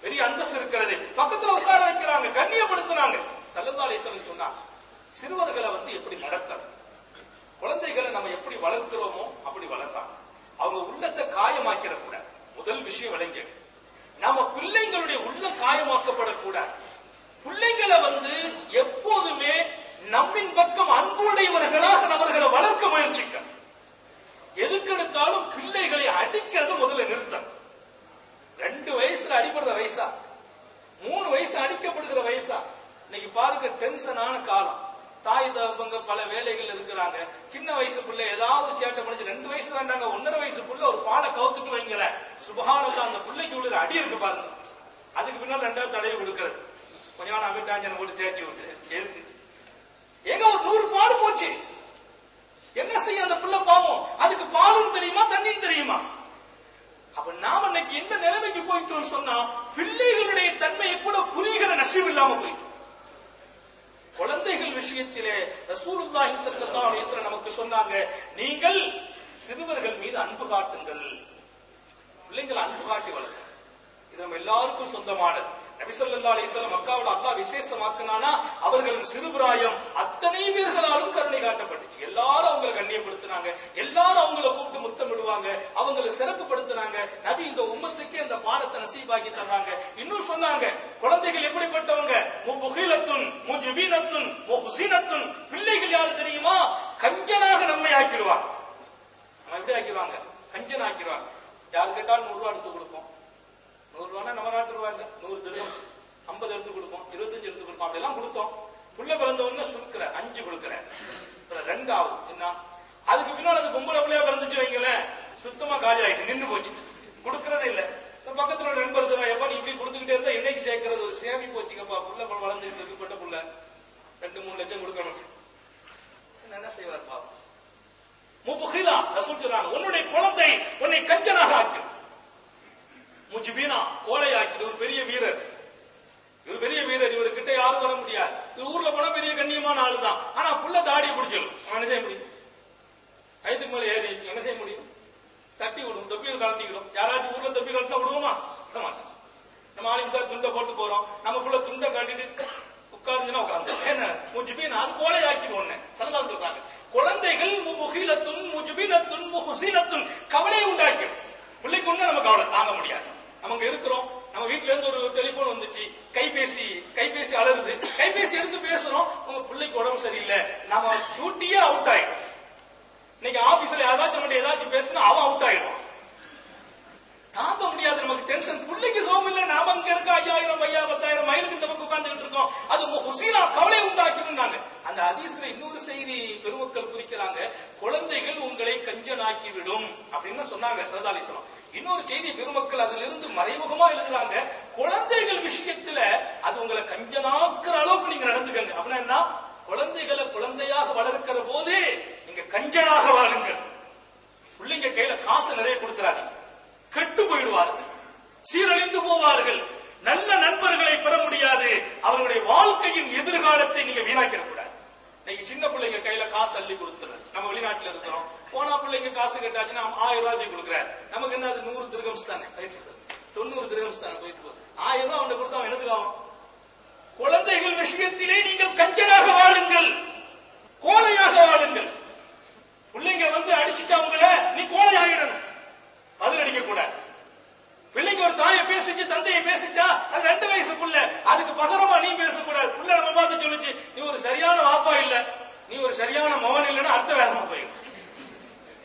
பெரிய அந்தஸ்து இருக்கிறது. பக்கத்துல உட்கார வைக்கிறாங்க, கண்ணியப்படுத்தினாங்க. ஸல்லல்லாஹு அலைஹி வஸல்லம் சொன்னாங்க, சிறுவர்களை வந்து எப்படி நடத்தணும், குழந்தைகளை நம்ம எப்படி வளர்க்கிறோமோ அப்படி வளர்த்தாங்க. அவங்க உள்ளத்தை காயமாக்கிடக்கூடாது. முதல் விஷயம் விளங்க, நம்ம பிள்ளைங்களுடைய உள்ள காயமாக்கப்படக்கூடாது. பிள்ளைங்களை எப்போதுமே நம்மின் பக்கம் அன்புடையவர்களாக அவர்களை வளர்க்க முயற்சிக்க. எதுக்கெடுத்தாலும் பிள்ளைகளை அடிக்கிறது முதல்ல நிறுத்தம். 2 வயசுல அடிபடுற வயசா, 3 வயசு அடிக்கப்படுகிற வயசா? இன்னைக்கு பாருங்க, டென்ஷனான காலம். தாய் தகப்பங்க பல வேலைகள் இருக்கிறாங்க. சின்ன வயசுக்குள்ள ஏதாவது சேட்டை முடிஞ்சு 2 வயசு வேண்டாங்க, 1.5 வயசுக்குள்ள ஒரு பாலை கவுத்துட்டு வைங்கள, சுபஹானல்லாஹ், அந்த பிள்ளைக்கு உள்ள அடி இருக்கு பாருங்க. அதுக்கு பின்னால் 2வது தடவை கொடுக்கிறது, கொஞ்ச நாள் அமிட்டாஞ்சனை போட்டு தேய்ச்சி விட்டு இருக்கு. எங்க ஒரு 100 பாடு போச்சு, என்ன செய்ய அந்த பிள்ளை பாவம்? அதுக்கு பாலும் தெரியுமா, தண்ணியும் தெரியுமா? அப்ப நாம இன்னைக்கு எந்த நிலைமைக்கு போயிட்டோம் சொன்னா, பிள்ளைகளுடைய தன்மையை கூட புரிகிற நசீப் இல்லாம போயிட்டோம். குழந்தைகள் விஷயத்திலே ரசூலுல்லாஹி ஸல்லல்லாஹு அலைஹி வஸல்லம் நமக்கு சொன்னாங்க, நீங்கள் சிறுவர்கள் மீது அன்பு காட்டுங்கள். பிள்ளைகள் அன்பு காட்டி வளர்க்க, இது நம்ம எல்லாருக்கும் சொந்தமானது. நபி ஸல்லல்லாஹு அலைஹி வஸல்லம் மக்காவுல அல்லாஹ் விசேஷமாக்குனானா, அவர்களின் சிறுபிராயம் அத்தனை பேர்களாலும் கருணை காட்டப்பட்டுச்சு. எல்லாரும் அவங்களை கண்ணியப்படுத்தினாங்க, எல்லாரும் அவங்களை கூப்பிட்டு முத்தமிடுவாங்க, அவங்களை சிறப்புப்படுத்தினாங்க. நபி இந்த உம்மத்துக்கு இந்த பாடத்தை நசீபாக்கி தர்றாங்க. இன்னும் சொன்னாங்க, குழந்தைகள் எப்படிப்பட்டவங்க? முபுகிலத்துன் முஜ்பினத்துன் முஹ்சினத்துன். பிள்ளைகள் யாரு தெரியுமா? கஞ்சனாக நம்மை ஆக்கிடுவாங்க. நம்ம எப்படி ஆக்கிடுவாங்க? கஞ்சன் ஆக்கிடுவாங்க. யாரு கேட்டாலும் 100 ரூபாய் எடுத்து கொடுப்போம். 100 ரூபாய் நம்ம நாட்டு ரூபாய் 100 திரகம் 50 எடுத்து கொடுப்போம், 25 எடுத்து கொடுப்போம், அப்படியெல்லாம் கொடுத்தோம். புள்ள பிறந்த உடனே சுருக்கிற 5 கொடுக்கிறேன், 2 ஆகும். என்ன அதுக்கு பின்னால் அது பொம்பளை பிள்ளையா பிறந்துச்சு வைங்களேன், சுத்தமா காலி ஆயிட்டு நின்று போச்சு, கொடுக்கறதே இல்ல. பக்கத்துல ஒரு நண்பர் சொல்றாப்பா, நீ இப்படி கொடுத்துக்கிட்டே இருந்தா என்னைக்கு சேர்க்கறது? ஒரு சேமி போச்சுக்கப்பா, புள்ள வளர்ந்துட்டு இருக்கு, பட்ட புள்ள 2-3 லட்சம் கொடுக்கணும். என்ன செய்வார் பாவம்? முபுகிலா ரசூல் சொல்றாங்க, உன்னுடைய குழந்தை உன்னை கஞ்சனாக ஆக்கி, முஜ்பினா கோலையாக்கி. ஒரு பெரிய வீரர், இவர் பெரிய வீரர், இவர்கிட்ட யாரும் வர முடியாது. இவர் ஊர்ல போனா பெரிய கண்ணியமான ஆளு தான். ஆனா புள்ள தாடி பிடிச்சிடும், என்ன செய்ய முடியும்? ஐதுக்கு மேல ஏறி என்ன செய்ய முடியும்? தட்டி விடும், தொப்பியில் கலட்டிக்கிடும். யாராச்சும் ஊர்ல தொப்பி கலட்டினா விடுவோமா? விட மாட்டோம். நம்ம ஆலிம்சா துண்டை போட்டு போறோம், நம்ம புள்ள துண்டை காட்டிட்டு உட்கார்ந்துன்னா உட்கார்ந்து என்ன முஜ்பினா, அது கோலையாக்கி ஒண்ணு சலதால் சொல்றாங்க. குழந்தைகள் முஹிலத்துன் முஜ்பினத்துன் முஹ்சினத்துன், கவலையை உண்டாக்கும். பிள்ளைக்கு ஒண்ணு நம்ம கவலை தாங்க முடியாது. நமக்கு இருக்கிறோம், நம்ம வீட்டுல இருந்து ஒரு டெலிபோன் வந்துச்சு, கைபேசி அலறுது, கைபேசி எடுத்து பேசுறோம், உங்க பிள்ளைக்கு உடம்பு சரியில்லை, நம்ம டியூட்டியே அவுட் ஆயிடும். இன்னைக்கு ஆபீஸ்ல ஏதாச்சும் பேசினா அவன் அவுட் ஆயிடும். தாங்க முடியாது நமக்கு டென்ஷன். பிள்ளைக்கு சோகம் இல்ல, நாம அங்க இருக்க 5000 10,000 மைலுக்கு இந்த பக்கம் உட்கார்ந்துட்டு இருக்கோம். அது ஹுசீனா கவலை உண்டாக்கினாங்க. அந்த ஹதீஸ்ல இன்னொரு செய்தி பெருமக்கள் குறிக்கிறாங்க, குழந்தைகள் உங்களை கஞ்சனாக்கி விடும் அப்படின்னு சொன்னாங்க ஸல்லல்லாஹு அலைஹி வஸல்லம். இன்னொரு செய்தி பெருமக்கள் அதிலிருந்து மறைமுகமா எழுதுறாங்க, குழந்தைகள் விஷயத்துல அது உங்களை கஞ்சனாக்குற அளவுக்கு நீங்க நடந்துக்கங்க. அப்படின்னா என்ன? குழந்தைகளை குழந்தையாக வளர்க்கிற போது நீங்க கஞ்சனாக வாழுங்கள். பிள்ளைங்க கையில காசு நிறைய கொடுத்துறாதீங்க, கெட்டு போயிடுவார்கள், சீரழிந்து போவார்கள், நல்ல நண்பர்களை பெற முடியாது, அவர்களுடைய வாழ்க்கையின் எதிர்காலத்தை நீங்க வீணாக்கிடக்கூடாது. இன்னைக்கு சின்ன பிள்ளைங்க கையில காசு அள்ளி கொடுத்துற, நம்ம வெளிநாட்டுல இருக்கிறோம், போனா பிள்ளைங்க காசு கேட்டாச்சுன்னா 1000 ரூபாய் கொடுக்குறாரு, நமக்கு என்ன அது 100 திரகம்ஸ் தானே, 90 திரகம்ஸ் தானே போயிட்டு போகுது. 1000 ரூபாய் அவன் கொடுத்தா அவன் என்னதுக்கு ஆகும்? குழந்தைகள் விஷயத்திலே நீங்கள் கஞ்சனாக வாழுங்கள், கோலையாக வாழுங்கள். பிள்ளைங்க அடிச்சுட்டு அவங்கள நீ கோலை ஆகிடணும், பதில் அடிக்க கூடாது. பிள்ளைங்க ஒரு தாயை பேசிச்சு, தந்தையை பேசிச்சா, அது 2 வயசு புள்ள, அதுக்கு பகரமா நீ பேசக்கூடாது. புள்ள நம்ம பார்த்து சொல்லிச்சு, நீ ஒரு சரியான வாப்பா இல்ல, நீ ஒரு சரியான மகன் இல்லைன்னா அடுத்த வேகமா போயிடும்,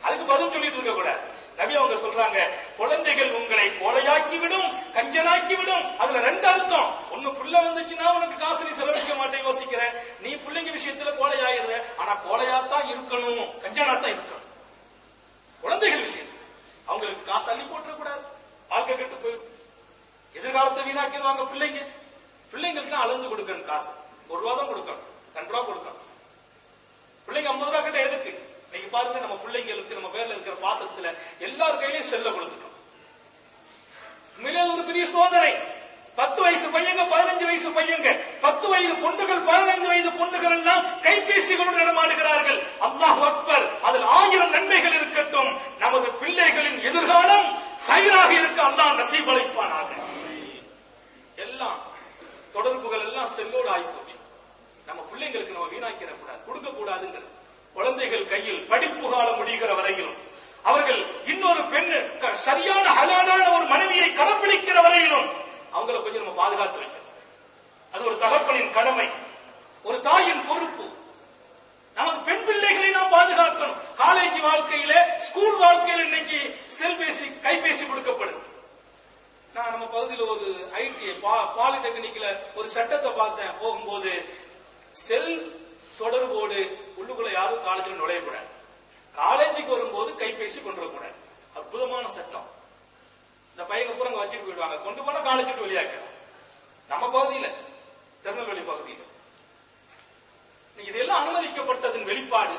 அதுக்கு பதில் சொல்லிட்டு இருக்க கூடாது. நபி அவங்க சொல்றாங்க, குழந்தைகள் உங்களை கோலையாக்கி விடும், கஞ்சனாக்கி விடும். அதுல 2 அர்த்தம். ஒண்ணு, புள்ள வந்துச்சுன்னா உனக்கு காசு நீ செலவழிக்க மாட்டேன் யோசிக்கிற, நீ பிள்ளைங்க விஷயத்துல கோலையாயிருந்த, ஆனா கோலையாத்தான் இருக்கணும், கஞ்சனாத்தான் இருக்கணும். குழந்தைகள் விஷயம் அவங்களுக்கு காசு அள்ளி போட்டுற கூடாது, வாழ்க்கை கெட்டு போயிடும், எதிர்காலத்தை வீணாக்கிடுவாங்க பிள்ளைங்க. பிள்ளைங்களுக்கு அளந்து கொடுக்கணும், காசு 1 ரூபா தான் கொடுக்கணும், 2 ரூபா கொடுக்கணும். பிள்ளைங்க 50 ரூபா கிட்ட எதுக்கு? நீங்க பாருங்க, நம்ம பிள்ளைங்களுக்கு நம்ம பேர்ல இருக்கிற பாசத்துல எல்லார் கையிலையும் செல்ல கொடுத்துட்டோம். உண்மையிலே ஒரு பெரிய சோதனை. 10 வயசு பையங்க, 15 வயசு பையங்க, 10 வயது பொண்ணுகள், 15 வயது பொண்ணுகள் எல்லாம் கைபேசிகளோடு நடமாடுகிறார்கள். அல்லாஹ் அக்பர். அதில் 1000 நன்மைகள் இருக்கட்டும். நமது பிள்ளைகளின் எதிர்காலம் சைராக இருக்க அல்லாஹ் நசீப் அளிப்பானாக. எல்லாம் தொடர்புகள் எல்லாம் செல்லோடு ஆகிப்போச்சு. நம்ம பிள்ளைங்களுக்கு நம்ம வீணாக்கிட கூடாது, கொடுக்க கூடாதுங்கிறது. குழந்தைகள் கையில் படிப்பு காலம் முடிகிற வரையிலும் அவர்கள் இன்னொரு பெண் சரியான ஹலாலான ஒரு மனைவியை கடைப்பிடிக்கிற வரையிலும் அவங்களை கொஞ்சம் நம்ம பாதுகாத்து வைக்கணும். அது ஒரு தகப்பனின் கடமை, ஒரு தாயின் பொறுப்பு. நமது பெண் பிள்ளைகளை நாம் பாதுகாக்கணும். காலேஜ் வாழ்க்கையில, ஸ்கூல் வாழ்க்கையில இன்னைக்கு செல்பேசி, கைபேசி கொடுக்கப்படுது. நான் நம்ம பகுதியில் ஒரு ஐடி பாலிடெக்னிக்ல ஒரு சட்டத்தை பார்த்தேன். போகும்போது செல் தொடர்போடு உள்ளுக்குள்ள யாரும் காலேஜில் நுழையக்கூடாது, காலேஜுக்கு வரும்போது கைபேசி கொண்டு வரக்கூடாது. அற்புதமான சட்டம். இந்த பையங்க பூரா வச்சுட்டு போயிடுவாங்க, கொண்டு போனா காலேஜுக்கு வெளியாக்கலாம். நம்ம பகுதியில, திருநெல்வேலி பகுதியில் இதெல்லாம் அனுமதிக்கப்பட்டதன் வெளிப்பாடு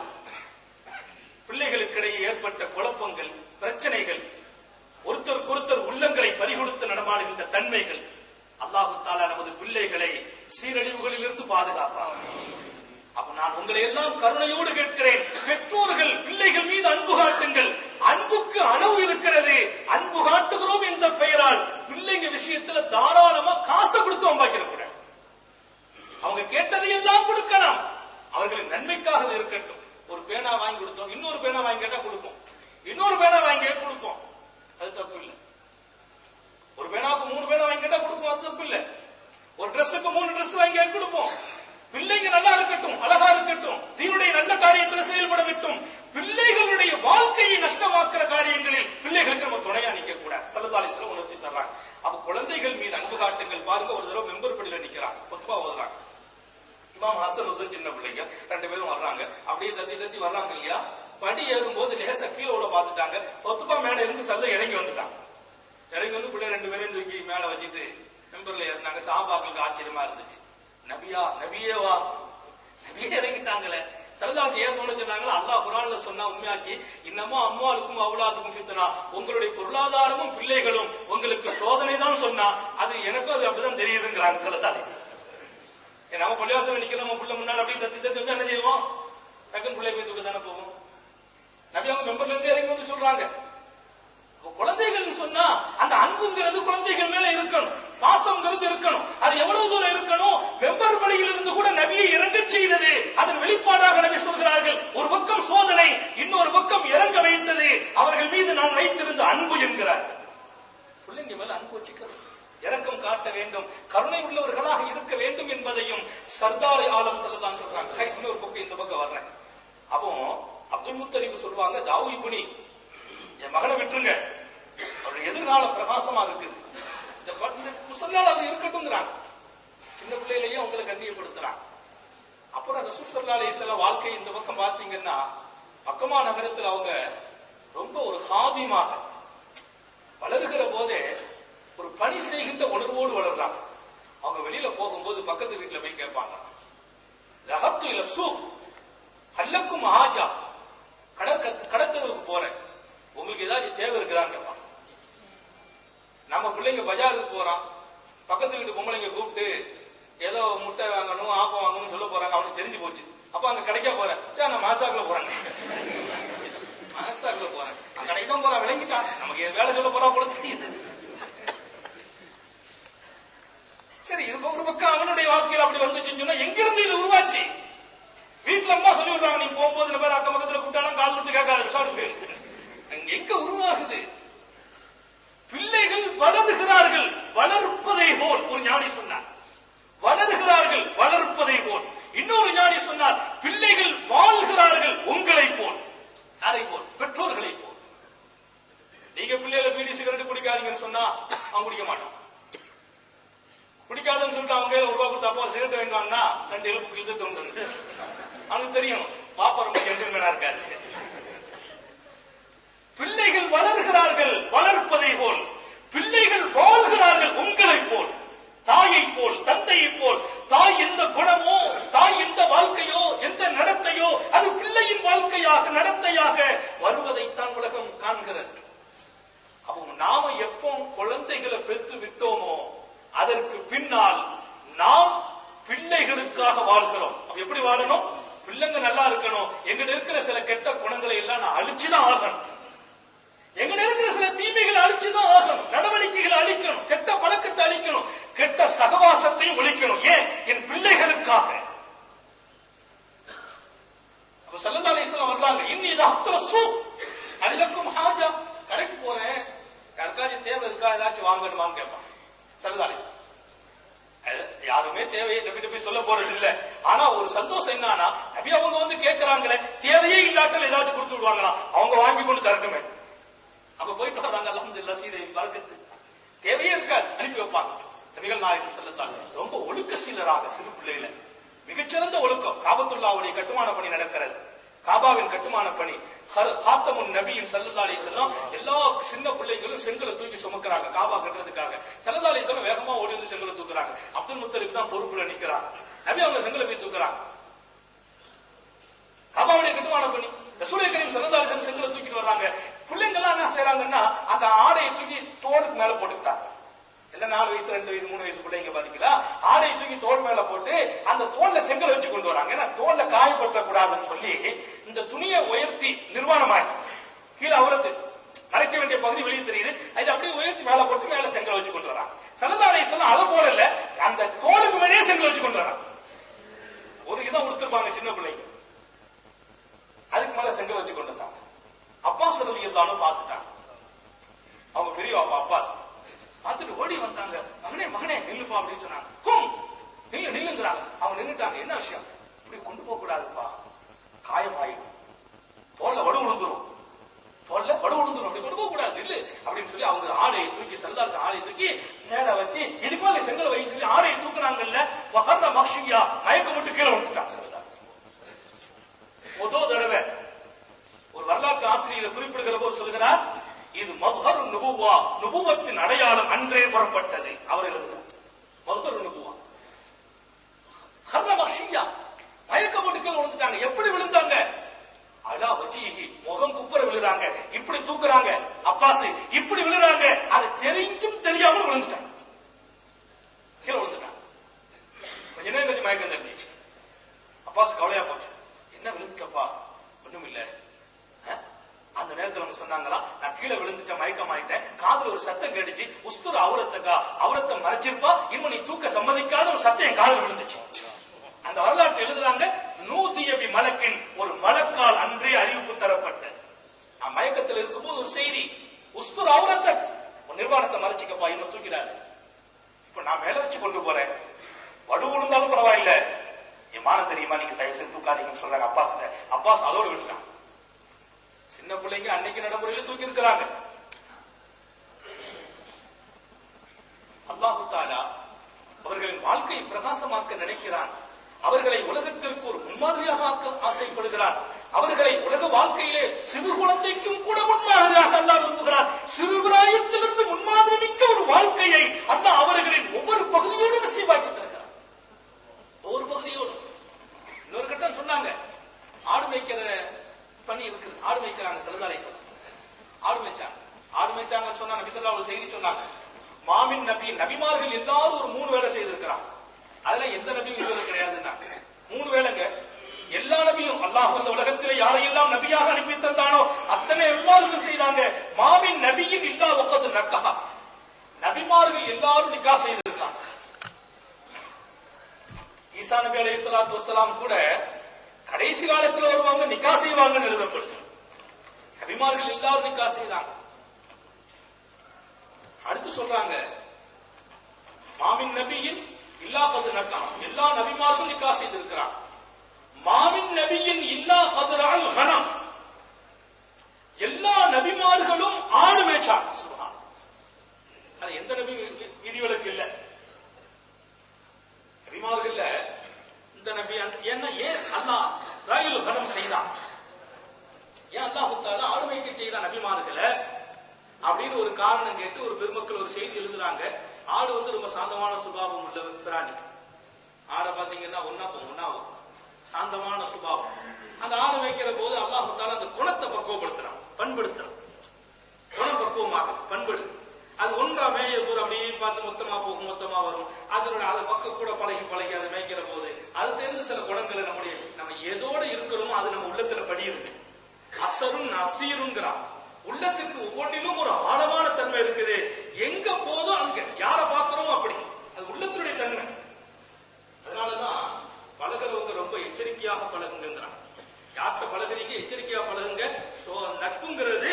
பிள்ளைகளுக்கிடையே ஏற்பட்ட குழப்பங்கள், பிரச்சனைகள், ஒருத்தருக்கொருத்தர் உள்ளங்களை பறிகொடுத்து நடமாடுகின்ற தன்மைகள். அல்லாஹு தஆலா நமது பிள்ளைகளை சீரழிவுகளில் இருந்து பாதுகாப்பார். அப்ப நான் உங்களை எல்லாம் கருணையோடு கேட்கிறேன், பெற்றோர்கள் பிள்ளைகள் மீது அன்பு காட்டுங்கள். அன்புக்கு அளவு இருக்கிறது. அன்பு காட்டுகிறோம் என்ற பெயரால் பிள்ளைங்க விஷயத்துல தாராளமா காசை கொடுத்து வம்பாக்கிற கூட. அவங்க கேட்டதை எல்லாம் கொடுக்கலாம், அவர்களின் நன்மைக்காக இருக்கட்டும். ஒரு பேனா வாங்கி கொடுத்தோம், இன்னொரு பேனா வாங்கி கேட்டா கொடுப்போம், இன்னொரு பேனா வாங்கி கொடுப்போம், அது தப்பு இல்லை. ஒரு பேனாவுக்கு 3 பேனா வாங்கி கேட்டா கொடுப்போம், அது தப்பு இல்லை. ஒரு டிரெஸ்ஸுக்கு 3 டிரெஸ் வாங்கி கொடுப்போம். பிள்ளைங்க நல்லா இருக்கட்டும், அழகா இருக்கட்டும், தீனுடைய நல்ல காரியத்தில் செயல்பட விட்டும். பிள்ளைகளுடைய வாழ்க்கையை நஷ்டமாக்குற காரியங்களில் பிள்ளைகளுக்கு நம்ம துணையா நிக்க கூடாது. ஸல்லல்லாஹு அலைஹி வஸல்லம் உணர்த்தி தர்றாங்க. அப்ப குழந்தைகள் மீது அன்பு காட்டுங்கள். பாருங்க, ஒரு தடவை மெம்பர் படியில நிக்கிறாங்க, குத்பா ஓதுறாங்க. இமாம் ஹசன் ஹுசைன் சின்ன பிள்ளைங்க 2 பேரும் வர்றாங்க. அப்படியே தத்தி வர்றாங்க இல்லையா, படி ஏறும்போது லேசா கீழே விட பாத்துட்டாங்க. கொத்துபா மேல இருந்து சல்ல இறங்கி வந்துட்டாங்க. இறங்கி வந்து பிள்ளை 2 பேரையும் தூக்கி மேல வச்சுட்டு மெம்பர்ல ஏறினாங்க. சஹாபாக்களுக்கு ஆச்சரியமா இருந்துச்சு. நபியா, நபியேவா, நபியே இறங்கிட்டாங்களே. சரதாசி ஏன் சொன்னாங்களா, அல்லாஹ் குர்ஆன்ல சொன்னா உண்மையாச்சு. இன்னமும் அம்மாளுக்கும் அவுலாதுக்கும் ஃபித்னா, உங்களுடைய பொருளாதாரமும் பிள்ளைகளும் உங்களுக்கு சோதனை தான் சொன்னா, அது எனக்கும் அது அப்படிதான் தெரியுதுங்கிறாங்க சரதாசி. நம்ம பள்ளிவாசல் நிக்க நம்ம பிள்ளை முன்னாள் அப்படி தத்தி வந்து என்ன செய்வோம், டக்குன்னு பிள்ளை போய் தூக்க தானே போவோம். நபி அவங்க மெம்பர்ல இருந்து இறங்கி வந்து சொல்றாங்க. குழந்தைகள் சொன்னா அந்த அன்புங்கிறது குழந்தைகள் மேல இருக்கணும், பாசம்ங்கிறது இருக்கணும். அது எவ்வளவு தூரம் இருக்கணும், மெம்பர் பணியில் இருந்து கூட நபியை இறங்க செய்தது அதன் வெளிப்பாடாக நபி சொல்கிறார்கள். ஒரு பக்கம் சோதனை, இன்னொரு பக்கம் இறங்க வைத்தது அவர்கள் மீது நான் வைத்திருந்த அன்பு என்கிறார். பிள்ளைங்க மேல அன்பு வச்சுக்கிறது, இரக்கம் காட்ட வேண்டும், கருணை உள்ளவர்களாக இருக்க வேண்டும் என்பதையும் சர்தாரை ஆலம் சொல்லதான் சொல்றாங்க. இன்னொரு பக்கம் இந்த பக்கம் வர்றேன். அப்போ அப்துல் முத்தலிப் சொல்லுவாங்க, தாவூ இப்னி என் மகனை விட்டுருங்க, அவருடைய எதிர்கால பிரகாசமா இருக்குது, இந்த முசல்லால் அவர் இருக்கட்டும்ங்கிறாங்க. சின்ன பிள்ளையிலேயே அவங்களை கண்ணியப்படுத்துறாங்க. அப்புறம் ரசூல் ஸல்லல்லாஹு அலைஹி வஸல்லம் வாழ்க்கை இந்த பக்கம் பாத்தீங்கன்னா, மக்கமா நகரத்தில் அவங்க ரொம்ப ஒரு ஹாதிமாக வளர்கிற போதே ஒரு பணி செய்கின்ற உணர்வோடு வளர்றாங்க. அவங்க வெளியில போகும்போது பக்கத்து வீட்டுல போய் கேட்பாங்க, தஹப்து இல சூக் ஹல்லக்கும் ஆஜா, கடத்தலுக்கு போறேன், உங்களுக்கு ஏதாவது தேவை இருக்கிறான்னு கேட்பாங்க. நம்ம பிள்ளைங்க பஜாருக்கு போறான், பக்கத்து வீட்டு பொம்பளைங்க கூப்பிட்டு ஏதோ முட்டை வாங்கணும், ஆப்பம் வாங்கணும்னு சொல்ல போறாங்க. அவனுக்கு தெரிஞ்சு போச்சு. அப்ப அங்க கிடைக்க போறேன், நான் மாசாக்குல போறேன், மாசாக்குல போறேன், அங்க கடைக்கு தான் போறான், விளங்கிட்டான், நமக்கு வேலை சொல்ல போறா போல தெரியுது. சரி, இது ஒரு பக்கம் அவனுடைய வாழ்க்கையில் அப்படி வந்துச்சுன்னு சொன்னா, எங்கிருந்து இது உருவாச்சு? வீட்டுல அம்மா சொல்லி விடுறாங்க, நீ போகும்போது இந்த பேர் அக்கம் பக்கத்துல கூப்பிட்டாலும் காது கொடுத்து கேட்காது, சாப்பிட்டு எங்க உருவாகுது? பிள்ளைகள் வளர்கிறார்கள், வளர்ப்பதை போல் ஒரு ஞானி சொன்னார். வளர்கிறார்கள் வளர்ப்பதை போல். இன்னொரு ஞானி சொன்னார், பிள்ளைகள் வாழ்கிறார்கள் உங்களை போல். அதை போல், பெற்றோர்களை போல். நீங்க பிள்ளைகளை பீடி சிகரெட் குடிக்காதீங்கன்னு சொன்னா அவன் குடிக்க மாட்டான். குடிக்காதுன்னு சொல்லிட்டு அவங்க ₹1 கொடுத்து அப்பா ஒரு சிகரெட் வாங்கினா 2 எலும்பு இழுத்து தோன்று. அவனுக்கு தெரியும் பாப்பா ரொம்ப ஜென்டில்மேனா இருக்காரு. பிள்ளைகள் வளர்கிறார்கள் வளர்ப்பதை போல், பிள்ளைகள் வாழ்கிறார்கள் உங்களை போல், தாயை போல், தந்தையை போல். தாய் எந்த குணமோ, தாய் எந்த வாழ்க்கையோ, எந்த நடத்தையோ, அது பிள்ளையின் வாழ்க்கையாக நடத்தையாக வருவதைத்தான் உலகம் காண்கிறது. அப்போ நாம எப்போ குழந்தைகளை பெற்று விட்டோமோ அதற்கு பின்னால் நாம் பிள்ளைகளுக்காக வாழ்கிறோம். அப்ப எப்படி வாழணும்? பிள்ளைங்க நல்லா இருக்கணும், எங்கிட்ட இருக்கிற சில கெட்ட குணங்களை எல்லாம் நான் அழிச்சுதான் ஆகணும், எங்கிட்ட இருக்கிற சில தீமைகளை அழிச்சுதான் ஆகணும், நடவடிக்கைகளை அழிக்கணும், கெட்ட பழக்கத்தை அழிக்கணும், கெட்ட சகவாசத்தையும் ஒழிக்கணும். ஏன்? என் பிள்ளைகளுக்காக. ஸல்லல்லாஹு அலைஹி வஸல்லம் வர்றாங்க, இன்னி தஹப்து சூக், அல்லக்கும் ஹாஜா, கடைக்கு போறேன், யாருக்காச்சும் தேவை இருக்கா, ஏதாச்சும் வாங்கணுமான்னு கேட்பான் ஸல்லல்லாஹு அலைஹி வஸல்லம். யாருமே தேவையை நபி போய் சொல்ல போறது இல்ல. ஆனா ஒரு சந்தோஷம் என்னன்னா, நபி அவங்க வந்து கேட்கிறாங்களே, தேவையே இல்லாட்டல் ஏதாச்சும் கொடுத்து விடுவாங்களா, அவங்க வாங்கி கொண்டு தரட்டுமே. அப்ப போயிட்டு வர்றாங்க, அல்ஹம்துலில்லாஹ் சீதை பரக்கத்து. தேவையே இருக்காது, அனுப்பி வைப்பாங்க. நபிகள் நாயகம் ஸல்லல்லாஹு அலைஹி வஸல்லம் ரொம்ப ஒழுக்கசீலராக சிறு பிள்ளையில மிகச்சிறந்த ஒழுக்கம். காபத்துல்லாவுடைய கட்டுமான பணி நடக்கிறது, காபாவின் கட்டுமான பணி. ஹாத்தமுன் நபியின் ஸல்லல்லாஹு அலைஹி வஸல்லம் எல்லா சின்ன பிள்ளைகளும் செங்கலை தூக்கி சுமக்கிறாங்க காபா கட்டுறதுக்காக. ஸல்லல்லாஹு அலைஹி வஸல்லம் வேகமா ஓடி வந்து செங்கலை தூக்குறாங்க. அப்துல் முத்தலிப் தான் பொறுப்புல நிக்கிறாங்க. நபி அவங்க செங்கலை போய் தூக்குறாங்க. காபாவுடைய கட்டுமான பணி. ரசூலுல்லாஹி கரீம் ஸல்லல்லாஹு அலைஹி வஸல்லம் செங்கலை தூக்கிட்டு வர்றாங்க. பிள்ளைங்க எல்லாம் என்ன செய்யறாங்கன்னா, அந்த ஆடையை தூக்கி தோளுக்கு மேல போட்டுக்கிட்டாங்க. இல்ல 4 வயசு 2 வயசு 3 வயசு பிள்ளைங்க பாத்தீங்களா, ஆடையை தூக்கி தோல் மேல போட்டு அந்த தோல்ல செங்கல் வச்சு கொண்டு வராங்க. ஏன்னா தோல்ல காயப்பட்ட கூடாதுன்னு சொல்லி இந்த துணியை உயர்த்தி நிர்வாணமாய் கீழே அவுரத்து மறைக்க வேண்டிய பகுதி வெளியே தெரியுது, அது அப்படியே உயர்த்தி மேல போட்டு மேல செங்கல் வச்சு கொண்டு வராங்க. ஸல்லல்லாஹு அலைஹி வஸல்லம் அதை போல இல்ல, அந்த தோலுக்கு மேலேயே செங்கல் வச்சு கொண்டு வராங்க. ஒரு இடம் உடுத்திருப்பாங்க சின்ன பிள்ளைங்க, அதுக்கு மேல செங்கல் வச்சு கொண்டு வந்தாங்க. அப்பாஸ் ரலியல்லாஹு அன்ஹு பார்த்துட்டாங்க. அவங்க பெரிய அப்பாஸ் பார்த்துட்டு ஓடி வந்தாங்க. மகனே மகனே நில்லுப்பா அப்படின்னு சொன்னாங்க. நில்லுங்கிறாங்க. அவங்க நின்னுட்டாங்க. என்ன விஷயம்? இப்படி கொண்டு போக கூடாதுப்பா, காயமாயிடும், தோல்ல வடு விழுந்துரும், அப்படி கொண்டு போக கூடாது, நில்லு அப்படின்னு சொல்லி அவங்க ஆடையை தூக்கி ஸல்லல்லாஹு ஆடையை தூக்கி மேல வச்சு இதுக்கு மேல செங்கல் வைன்னு சொல்லி ஆடையை தூக்குனாங்கல்ல, வஹர்ர மக்ஷியா, மயக்கம் விட்டு கீழே விட்டுட்டாங்க ஸல்லல்லாஹு. முதல் தடவை ஒரு வரலாற்று ஆசிரியர் குறிப்பிடுகிற போது சொல்கிறார், இது மத்ஹரு நுபுவா, நுபுவத்தின் அடையாளம் அன்றே புறப்பட்டது. அவர் எழுதுகிறார் மத்ஹரு நுபுவா. ஹர்ர மக்ஷியா, மயக்க போட்டு கீழே விழுந்துட்டாங்க. எப்படி விழுந்தாங்க? அலா வஜீஹி, முகம் குப்புற விழுறாங்க. இப்படி தூக்குறாங்க அப்பாஸ், இப்படி விழுறாங்க. அது தெரிஞ்சும் தெரியாமல் விழுந்துட்டாங்க, கீழே விழுந்துட்டாங்க. கொஞ்ச நேரம் கழிச்சு மயக்கம் தெரிஞ்சிச்சு. அப்பாஸ் கவலையா போச்சு. என்ன விழுந்துக்கப்பா? ஒண்ணும் இல்ல. அந்த நேரத்தில் அவங்க சொன்னாங்களா, நான் கீழே விழுந்துட்ட, மயக்கம் ஆயிட்டேன், காதுல ஒரு சத்தம் கேட்டுச்சு, உஸ்துர அவுரத்தக்கா, அவுரத்தை மறைச்சிருப்பா, இன்னும் நீ தூக்க சம்மதிக்காத ஒரு சத்தம் என் காதுல விழுந்துச்சு. அந்த வரலாற்று எழுதுறாங்க, நூதியபி மலக்கின், ஒரு மலக்கால் அன்றே அறிவிப்பு தரப்பட்டது. நான் மயக்கத்தில் இருக்கும்போது ஒரு செய்தி, உஸ்துர அவுரத்தை, நிர்வாணத்தை மறைச்சிக்கப்பா, இன்னும் தூக்கிறாரு. இப்ப நான் மேல வச்சு கொண்டு போறேன், வடு விழுந்தாலும் பரவாயில்ல, என் மான தெரியுமா, நீங்க தயவு செய்து தூக்காதீங்கன்னு சொல்றாங்க அப்பாஸ். அப்பாஸ் அதோடு விட்டுட்டான். சின்ன பிள்ளைங்க அன்னைக்கு நடைமுறையில் தூக்கி இருக்கிறாங்க. அல்லாஹு தஆலா அவர்களின் வாழ்க்கையை பிரகாசமாக்க நினைக்கிறான். அவர்களை உலகத்திற்கு ஒரு முன்மாதிரியாக ஆக்க ஆசைப்படுகிறான். அவர்களை உலக வாழ்க்கையிலே சிறு குழந்தைக்கும் கூட முன்மாதிரியாக அல்லாஹ் விரும்புகிறான். சிறு பிராயத்திலிருந்து முன்மாதிரி மிக்க ஒரு வாழ்க்கையை அல்லாஹ் அவர்களின் ஒவ்வொரு பகுதியோடு நசீபாக்கி தருகிறான். ஒவ்வொரு பகுதியோடு. இன்னொரு கட்டம் சொன்னாங்க, ஆடு மேய்க்கிற பண்ணி இருக்கு, ஆடு மேய்க்கிறாங்க ஸல்லல்லாஹு அலைஹி வஸல்லம். ஆடு மேய்ச்சாங்கன்னு சொன்னா நபி ஸல்லல்லாஹு அலைஹி செய்தி சொன்னாங்க. மாமின் நபி, நபிமார்கள் எல்லாரும் ஒரு 3 வேளை செய்திருக்கிறாங்க. அதுல எந்த நபியும் இதுவரை கிடையாதுன்னா 3 வேளைங்க. எல்லா நபியும் அல்லாஹ் இந்த உலகத்திலே யாரையெல்லாம் நபியாக அனுப்பி தந்தானோ அத்தனை எல்லாரும் செய்தாங்க. மாமின் நபியின் இல்லா வக்கது நக்கஹா, நபிமார்கள் எல்லாரும் நிக்கா செய்திருக்காங்க. ஈசா நபி அலைஹிஸ்ஸலாத்து வஸ்ஸலாம் கூட கடைசி காலத்தில் வருவாங்க, நிக்கா செய்வாங்கன்னு எழுதப்படுது. நபிமார்கள் எல்லாரும் நிக்கா செய்தாங்க. அடுத்து சொல்றாங்க, மாமின் நபியின் இல்லா கது நக்கா, எல்லா நபிமார்களும் நிக்கா செய்திருக்கிறாங்க. மாமின் நபியின் இல்லா கதுரால் கனம், எல்லா நபிமார்களும் ஆடு மேய்ச்சாங்க. சுப்ஹான், அது எந்த நபி விதிவிலக்கு இல்ல. நபிமார்கள் இந்த நபி என்ன, ஏன் அல்லாஹ் ராயுல் கனம் செய்தான், ஏன் அல்லாஹ் தஆலா ஆடு மேய்க்க செய்தான் நபிமார்களை அப்படின்னு ஒரு காரணம் கேட்டு ஒரு பெருமக்கள் ஒரு செய்தி எழுதுறாங்க. ஆடு ரொம்ப சாந்தமான சுபாவம் உள்ள பிராணி. ஆடை பாத்தீங்கன்னா ஒன்னா சாந்தமான சுபாவம். அந்த ஆடு வைக்கிற போது அல்லாஹ் தஆலா அந்த குணத்தை பக்குவப்படுத்துறான், பண்படுத்துறான். குணம் பக்குவமாக பண்படு. அது ஒன்றா மேய போது அப்படியே பார்த்து மொத்தமா போகும், மொத்தமா வரும். அதனுடைய அதை பக்கம் கூட பழகி அதை மேய்க்கிற போது அது தெரிந்து சில குணங்களை நம்ம எதோட இருக்கிறோமோ அது நம்ம உள்ளத்துல படி இருக்கு. அசரும் அசீருங்கிறான். உள்ளத்துக்கு ஒவ்வொன்றிலும் ஒரு ஆழமான தன்மை இருக்குது. எங்க போதும் அங்க யார பாக்குறோமோ அப்படி, அது உள்ளத்தினுடைய தன்மை. அதனாலதான் பழகிறவங்க ரொம்ப எச்சரிக்கையாக பழகுங்கிறான். யார்கிட்ட பழகுறீங்க, எச்சரிக்கையா பழகுங்க. நட்புங்கிறது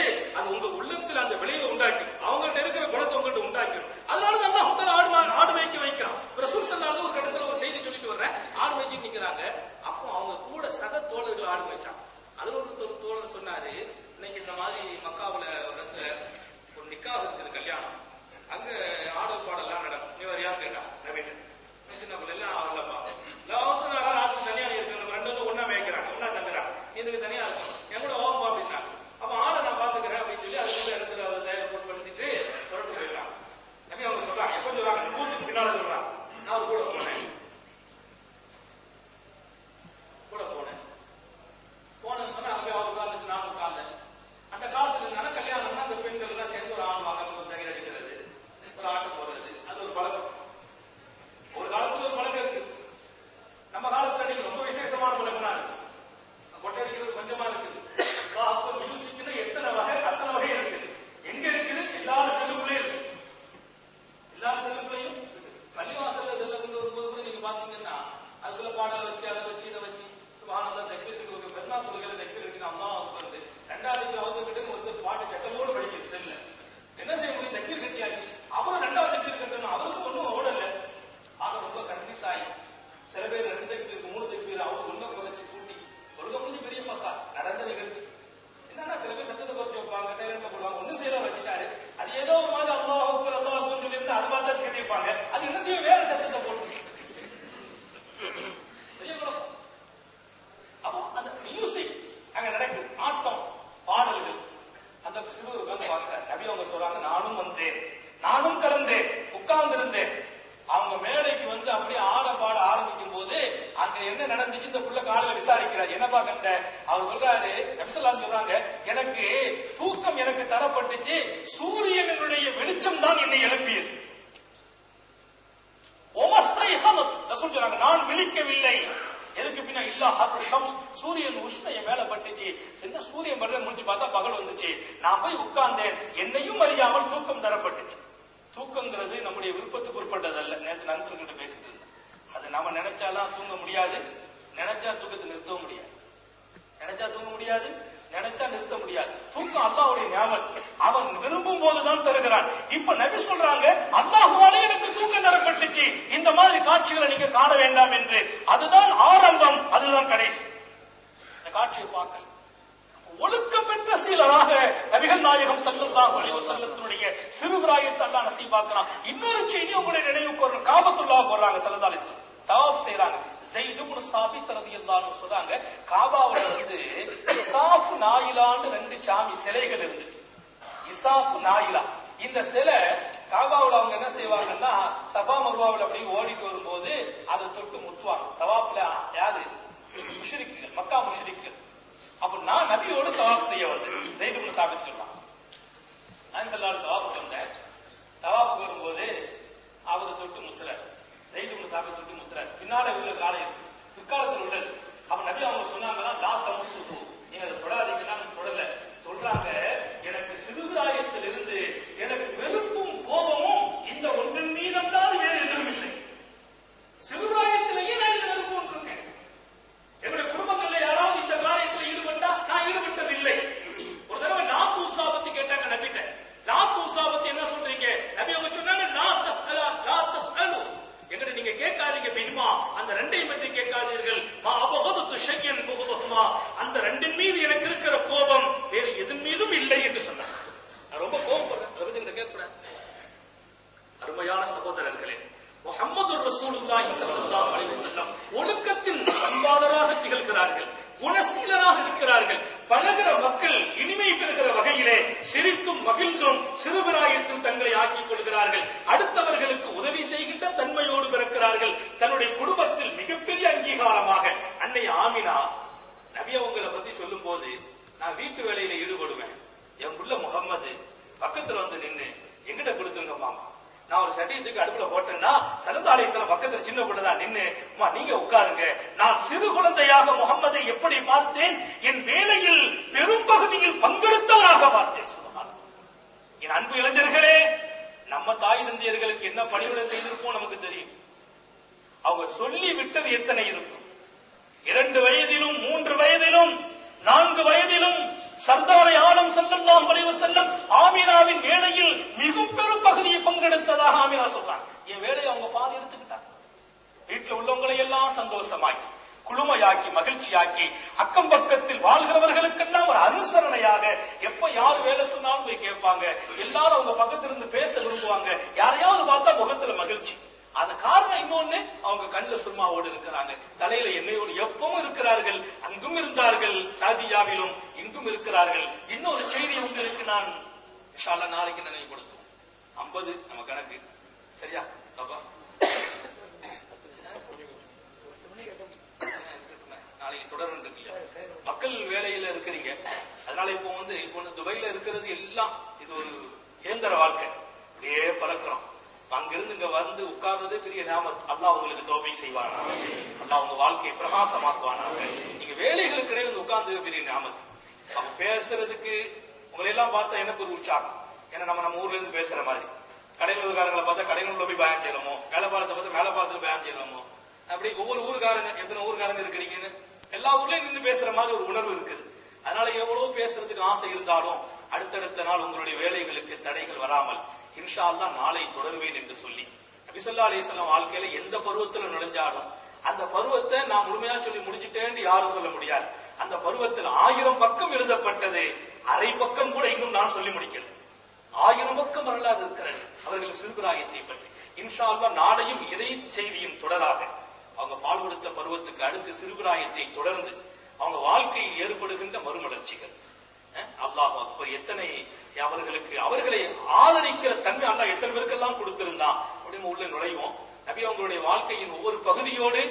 பாத்தீங்கன்னா அதுல பாடலை வச்சு அதை வச்சு இதை வச்சு சுபஹானல்லாஹ் தக்பீர் கட்டி ஒரு பெருநா தொழுகையில தக்பீர் கட்டி அல்லாஹ் அக்பர் ரெண்டாவது அவங்க கிட்ட ஒருத்தர் பாட்டு சட்டமோடு படிக்குது செல்ல என்ன செய்ய முடியும்? தக்பீர் கட்டியாச்சு. அவரும் ரெண்டாவது தக்பீர் கட்டணும், அவருக்கு ஒன்றும் ஓடல. ஆக ரொம்ப கன்ஃபியூஸ் ஆகி சில பேர் 2 தக்பீர் 3 தக்பீர் அவங்க ஒன்னும் குறைச்சு கூட்டி ஒழுங்க முடிஞ்சு பெரிய பசா நடந்த நிகழ்ச்சி. என்னன்னா சில பேர் சத்தத்தை குறைச்சு வைப்பாங்க, சைலண்ட்ல போடுவாங்க, ஒன்னும் செய்யலாம் வச்சுட்டாரு. அது ஏதோ ஒரு மாதிரி அல்லாஹ் அக்பர் அல்லாஹ் அக்பர் சொல்லி இருந்து அது பார்த்தா கட்டியிருப்பாங்க. அது என்னத்தையும் வேற சத்தத்தை போட்டு அப்போ அந்த மியூசிக் அங்க நடக்குது, ஆட்டம் பாடல்கள். அந்த சிறுவர் உட்கார்ந்து பார்க்கிறார். நபி அவங்க சொல்றாங்க, நானும் வந்தேன், நானும் கலந்தேன், உட்கார்ந்து இருந்தேன். அவங்க மேடைக்கு வந்து அப்படியே ஆட பாட ஆரம்பிக்கும் போது அங்க என்ன நடந்துச்சு இந்த புள்ள காலையில விசாரிக்கிறார். என்னப்பா கண்ட? அவர் சொல்றாரு, நபி ஸல்லல்லாஹு சொல்றாங்க, எனக்கு தூக்கம் எனக்கு தரப்பட்டுச்சு, சூரியனுடைய வெளிச்சம் தான் என்னை எழுப்பியது. ரசூல் சொல்றாங்க, நான் விழிக்கவில்லை. எதுக்கு பின்னா இல்லா ஹர் ஷம்ஸ், சூரியன் உஷ்ணைய மேல பட்டுச்சு. என்ன சூரியன் படுற முடிச்சு பார்த்தா பகல் வந்துச்சு. நான் போய் உட்கார்ந்தேன், என்னையும் அறியாமல் தூக்கம் தரப்பட்டுச்சு. தூக்கங்கிறது நம்முடைய விருப்பத்துக்கு உட்பட்டதல்ல. நேற்று நண்பர்கிட்ட பேசிட்டு இருந்தேன். அது நம்ம நினைச்சாலாம் தூங்க முடியாது, நினைச்சா தூக்கத்தை நிறுத்தவும் முடியாது. நினைச்சா தூங்க முடியாது, நினைச்சா நிறுத்த முடியாது. தூக்கம் அல்லாஹ்வுடைய நியாமத், அவன் விரும்பும் போதுதான் தருகிறான். இப்ப நபி சொல்றாங்க, அல்லாஹ்வாலே எனக்கு தூக்கம் தரப்பட்டுச்சு, இந்த மாதிரி காட்சிகளை நீங்க காண வேண்டாம் என்று. அதுதான் ஆரம்பம், அதுதான் கடைசி. இந்த காட்சியை பார்க்கல. ஒழுக்கம் பெற்ற சீலராக நபிகள் நாயகம் ஸல்லல்லாஹு அலைஹி வஸல்லத்தினுடைய சிறுபிராயத்தை அல்லாஹ் நசீபாக்குறான். இன்னொரு செய்தி உங்களுடைய நினைவுக்கு வரும். காபத்துல்லாஹ் வர்றாங்க, ஸல்லல்லாஹு அலைஹி வஸல்லம் தவாப் செய்றாங்க. ஸைத் இப்னு சாபித் ரலியல்லாஹு அன்ஹு சொல்றாங்க, காபாவுல வந்து இசாஃப் நாயிலான்னு 2 சாமி சிலைகள் இருந்துச்சு. இசாஃப் நாயிலா, இந்த சிலை காபாவுல அவங்க என்ன செய்வாங்கன்னா, சஃபா மர்வாவுல அப்படி ஓடிட்டு வரும்போது அதை தொட்டு முத்துவாங்க. தவாப்ல யாரு? முஷ்ரிக்குகள், மக்கா முஷ்ரிக்குகள். அப்ப நான் நபியோடு தவாப் செய்ய வந்தேன். ஸைத் இப்னு சாபித் சொல்றாங்க, நான் ஸல்லல்லாஹு தவாப்புக்கு வந்தேன். தவாப்புக்கு வரும்போது அவரை தொட்டு முத்துறாரு. ஸைத் இப்னு சாபித் தொட்டு முத்துறாரு. பின்னால உள்ள காலை இருக்கு, பிற்காலத்தில் உள்ளது. அப்ப நபி அவங்க சொன்னாங்கன்னா, லா தமஸ்ஸுஹு, நீங்க அதை தொடாதீங்கன்னா. தொடல சொல்றாங்க, எனக்கு சிறுபிராயத்தில் இருந்து எனக்கு வெறுப்பும் கோபமும் இந்த ஒன்றின் மீதல்லாது வேறு எதுவும் இல்லை. சிறுபிராயத்திலேயே நான் இதுல வெறுப்பு கொண்டிருக்கேன். என்னுடைய குடும்பங்கள்ல யாராவது இந்த காரியத்தில் ஈடுபட்டா நான் ஈடுபட்டதில்லை. ஒரு தடவை லாத்தூசா பத்தி கேட்டாங்க நபிட்ட. லாத்தூசா பத்தி என்ன சொல்றீங்க? நபி அவங்க சொன்னாங்க, லா தஸ்அலா லா தஸ்அலு, என்கிட்ட நீங்க கேட்காதீங்க பிஹிமா, அந்த 2ஐ பற்றி கேட்காதீர்கள். மா அபகது ஷையன் புகுதுமா, அந்த 2இன் மீது எனக்கு இருக்கிற கோபம் வேறு எதன் மீதும் இல்லை என்று சொன்னாங்க. நான் ரொம்ப கோபப்படுறேன், அதை பத்தி கேட்கிறேன். அருமையான சகோதரர்களே, முஹம்மது ரசூலுல்லாஹி ஸல்லல்லாஹு அலைஹி வஸல்லம் ஒழுக்கத்தின் பண்பாளராக திகழ்கிறார்கள், குணசீலராக இருக்கிறார்கள். பழகிற மக்கள் இனிமை பெறுகிற வகையிலே சிரித்தும் மகிழ்ந்தும் சிறுபிராயத்தில் தங்களை ஆக்கிக் கொள்கிறார்கள். அடுத்தவர்களுக்கு உதவி செய்கின்ற தன்மையோடு பிறக்கிறார்கள். தன்னுடைய குடும்பத்தில் மிகப்பெரிய அங்கீகாரமாக அன்னை ஆமினா நபி அவங்களை பத்தி சொல்லும் போது, நான் வீட்டு வேலையில ஈடுபடுவேன், என் புள்ள முகம்மது பக்கத்துல வந்து நின்று எங்கிட்ட கொடுத்துருங்க மாமா, நான் ஒரு சட்டியத்துக்கு அடுப்புல போட்டேன்னா ஸல்லல்லாஹு அலைஹி வஸல்லம் பக்கத்துல சின்ன பொண்ணுதான் நின்னு, அம்மா நீங்க உட்காருங்க, நான் சிறு குழந்தையாக முகம்மதை எப்படி பார்த்தேன், என் வேலையில் பெரும் பகுதியில் பங்கெடுத்தவராக பார்த்தேன். என் அன்பு இளைஞர்களே, நம்ம தாய் தந்தையர்களுக்கு என்ன பணிவிடை செய்திருப்போம் நமக்கு தெரியும். அவங்க சொல்லி விட்டது எத்தனை இருக்கும். 2 வயதிலும் 3 வயதிலும் 4 வயதிலும் சர்தாரை ஆலம் ஸல்லல்லாஹு அலைஹி வஸல்லம் ஆமினாவின் வேலையில் மிக பெரும் பகுதியை பங்கெடுத்ததாக ஆமினா சொல்றாங்க. என் வேலையை அவங்க பாதி எடுத்துக்கிட்டாங்க. வீட்டில் உள்ளவங்களை எல்லாம் சந்தோஷமாக்கி குழுமையாக்கி மகிழ்ச்சியாக்கி அக்கம் பக்கத்தில் வாழ்கிறவர்களுக்கெல்லாம் ஒரு அனுசரணையாக, எப்ப யார் வேலை சொன்னாலும் போய் கேட்பாங்க. எல்லாரும் அவங்க பக்கத்துல இருந்து பேச விரும்புவாங்க. யாரையாவது பார்த்தா முகத்துல மகிழ்ச்சி. அது காரணம் இன்னொன்னு, அவங்க கண்ணுல சும்மாவோடு இருக்கிறாங்க, தலையில எண்ணெயோடு எப்பவும் இருக்கிறார்கள். அங்கும் இருந்தார்கள், சாதியாவிலும் இங்கும் இருக்கிறார்கள். இன்னொரு செய்தி உங்களுக்கு நான் இன்ஷா அல்லாஹ் நாளைக்கு நினைவுபடுத்துவோம். 50 நம்ம கணக்கு சரியா? நாளைக்கு தொடர்ந்து இருக்கு. மக்கள் வேலையில இருக்கிறீங்க, அதனால இப்போ துபாயில இருக்கிறது எல்லாம் இது ஒரு இயந்திர வாழ்க்கை, அப்படியே பறக்கிறோம். அங்கிருந்து இங்க வந்து உட்கார்ந்ததே பெரிய நியாமத். அல்லாஹ் உங்களுக்கு தௌபீக் செய்வானா, அல்லாஹ் உங்க வாழ்க்கையை பிரகாசமாக்குவானாக. நீங்க வேலைகளுக்கு இடையே வந்து உட்கார்ந்தது பெரிய நியாமத். அப்ப பேசுறதுக்கு உங்களை எல்லாம் பார்த்தா எனக்கு ஒரு உற்சாகம். ஏன்னா நம்ம ஊர்ல இருந்து பேசுற மாதிரி, கடையில் உள்ள காரங்களை பார்த்தா கடையில் உள்ள போய் பயன் செய்யலாமோ, மேல பாலத்தை பார்த்தா மேல பாலத்துல பயன் செய்யலாமோ, அப்படி ஒவ்வொரு ஊருக்காரங்க எத்தனை ஊருக்காரங்க இருக்கிறீங்கன்னு எல்லா ஊர்லயும் நின்று பேசுற மாதிரி ஒரு உணர்வு இருக்குது. அதனால எவ்வளவு பேசுறதுக்கு ஆசை இருந்தாலும் அடுத்தடுத்த நாள் உங்களுடைய வேலைகளுக்கு தடைகள் வராமல் இன்ஷா அல்லாஹ் நாளை தொடர்வேன் என்று சொல்லி நபி ஸல்லல்லாஹு அலைஹி வஸல்லம் வாழ்க்கையில எந்த பருவத்துல நுழைஞ்சாலும் அந்த பருவத்தை நான் முழுமையா சொல்லி முடிச்சுட்டேன்னு யாரும் சொல்ல முடியாது. அந்த பருவத்தில் 1000 பக்கம் எழுதப்பட்டது, அரை பக்கம் கூட இன்னும் நான் சொல்லி முடிக்கல. 1000 பக்கம் வரலாறு இருக்கிறது அவர்கள் சிறுபிராயத்தை பற்றி. இன்ஷா அல்லாஹ் நாளையும் இதே செய்தியின் தொடராக அவங்க பால் கொடுத்த பருவத்துக்கு அடுத்து சிறுபிராயத்தை தொடர்ந்து அவங்க வாழ்க்கையில் ஏற்படுகின்ற மறுமலர்ச்சிகள், அல்லாஹ் அக்பர், எத்தனை அவர்களுக்கு அவர்களை ஆதரிக்கிற தன்மை அல்லாஹ் எத்தனை பேருக்கெல்லாம் கொடுத்திருந்தான் அப்படின்னு உள்ள நுழைவோம். நபி அவங்களுடைய வாழ்க்கையின் ஒவ்வொரு பகுதியோடு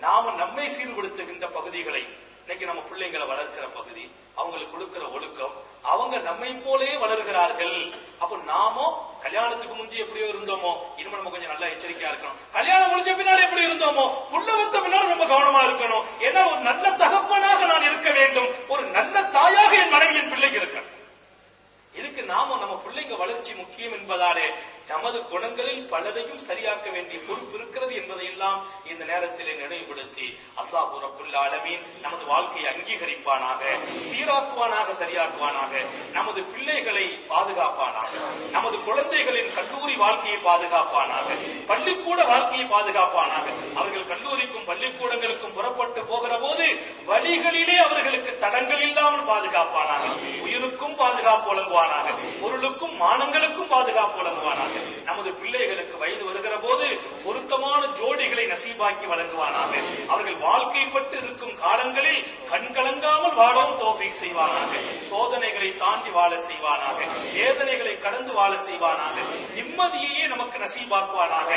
நாம நம்மை சீர்படுத்துகின்ற பகுதிகளை, இன்னைக்கு நம்ம பிள்ளைங்களை வளர்க்கிற பகுதி, அவங்களுக்கு கொடுக்கிற ஒழுக்கம், அவங்க நம்மை போலே வளர்கிறார்கள். அப்ப நாமோ கல்யாணத்துக்கு முந்தைய எப்படியோ இருந்தோமோ இனிமே நம்ம கொஞ்சம் நல்லா எச்சரிக்கையா இருக்கணும். கல்யாணம் முடிஞ்ச பின்னால் எப்படி இருந்தோமோ புள்ள வந்த பின்னால் ரொம்ப கவனமா இருக்கணும். ஏன்னா ஒரு நல்ல தகப்பனாக நான் இருக்க வேண்டும், ஒரு நல்ல தாயாக என் மனைவி என் பிள்ளைக்கு இருக்கணும். இதுக்கு நாம நம்ம பிள்ளைங்க வளர்ச்சி முக்கியம் என்பதாலே நமது குணங்களில் பலதையும் சரியாக்க வேண்டிய பொறுப்பு இருக்கிறது என்பதையெல்லாம் இந்த நேரத்தில் நினைவுபடுத்தி அல்லாஹ் ரப்புல் ஆலமீன் நமது வாழ்க்கையை அங்கீகரிப்பானாக, சீராக்குவானாக, சரியாக்குவானாக, நமது பிள்ளைகளை பாதுகாப்பானாக, நமது குழந்தைகளின் கல்லூரி வாழ்க்கையை பாதுகாப்பானாக, பள்ளிக்கூட வாழ்க்கையை பாதுகாப்பானாக. அவர்கள் கல்லூரிக்கும் பள்ளிக்கூடங்களுக்கும் புறப்பட்டு போகிற போது வழிகளிலே அவர்களுக்கு தடங்கள் இல்லாமல் பாதுகாப்பானாக, உயிருக்கும் பாதுகாப்பு வழங்குவானாக, பொருளுக்கும் மானங்களுக்கும் பாதுகாப்பு வழங்குவானாக. நமது பிள்ளைகளுக்கு வயது வருகிற போது பொருத்தமான ஜோடிகளை நசீபாக்கி வழங்குவானாக. அவர்கள் வாழ்க்கைப்பட்டு இருக்கும் காலங்களில் கண்கலங்காமல் வாழவும் தௌஃபீக் செய்வானாக. சோதனைகளை தாண்டி வாழ செய்வானாக, வேதனைகளை கடந்து வாழ செய்வானாக, நிம்மதியையே நமக்கு நசீபாக்குவானாக.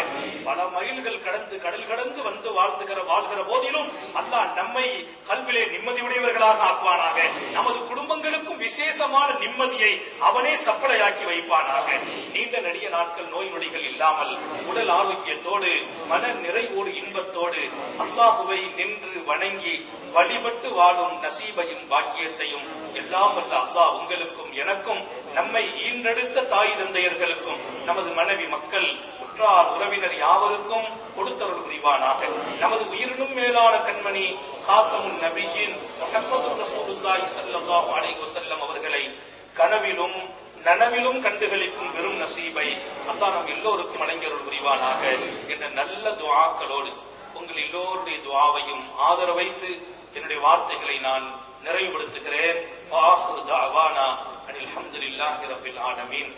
பல மைல்கள் கடந்து கடல் கடந்து வந்து வாழ்கிற போதிலும் அல்லாஹ் நம்மை கல்விலே நிம்மதியுடையவர்களாக ஆக்குவானாக. நமது குடும்பங்களுக்கும் விசேஷமான நிம்மதியை அவனே சப்பளையாக்கி வைப்பானாக. நீண்ட நெடிய நாட்கள் நோய் நொடிகள் இல்லாமல் உடல் ஆரோக்கியத்தோடு மன நிறைவோடு இன்பத்தோடு அல்லாஹுவை நின்று வணங்கி வழிபட்டு வாழும் நசீபையும் பாக்கியத்தையும் எல்லாம் வல்ல அல்லாஹ் உங்களுக்கும் எனக்கும் நம்மை ஈன்றெடுத்த தாய் தந்தையர்களுக்கும் நமது மனைவி மக்கள் உற்றார் உறவினர் யாவருக்கும் கொடுத்தருள் புரிவானாக. நமது உயிரினும் மேலான கண்மணி காத்தமுன் நபியின் முஹம்மது ரசூலுல்லாஹி ஸல்லல்லாஹு அலைஹி வஸல்லம் அவர்களை கனவிலும் நனவிலும் கண்டுகளிக்கும் பெரும் நசீபை அல்லாஹ் நம் எல்லோருக்கும் வழங்கியருள் புரிவானாக என்ற நல்ல துஆக்களோடு உங்கள் எல்லோருடைய துஆவையும் ஆதரவைத்து என்னுடைய வார்த்தைகளை நான் நிறைவுபடுத்துகிறேன். வாஹிரு தஅவானா அனில் ஹம்துலில்லாஹி ரப்பில் ஆலமீன்.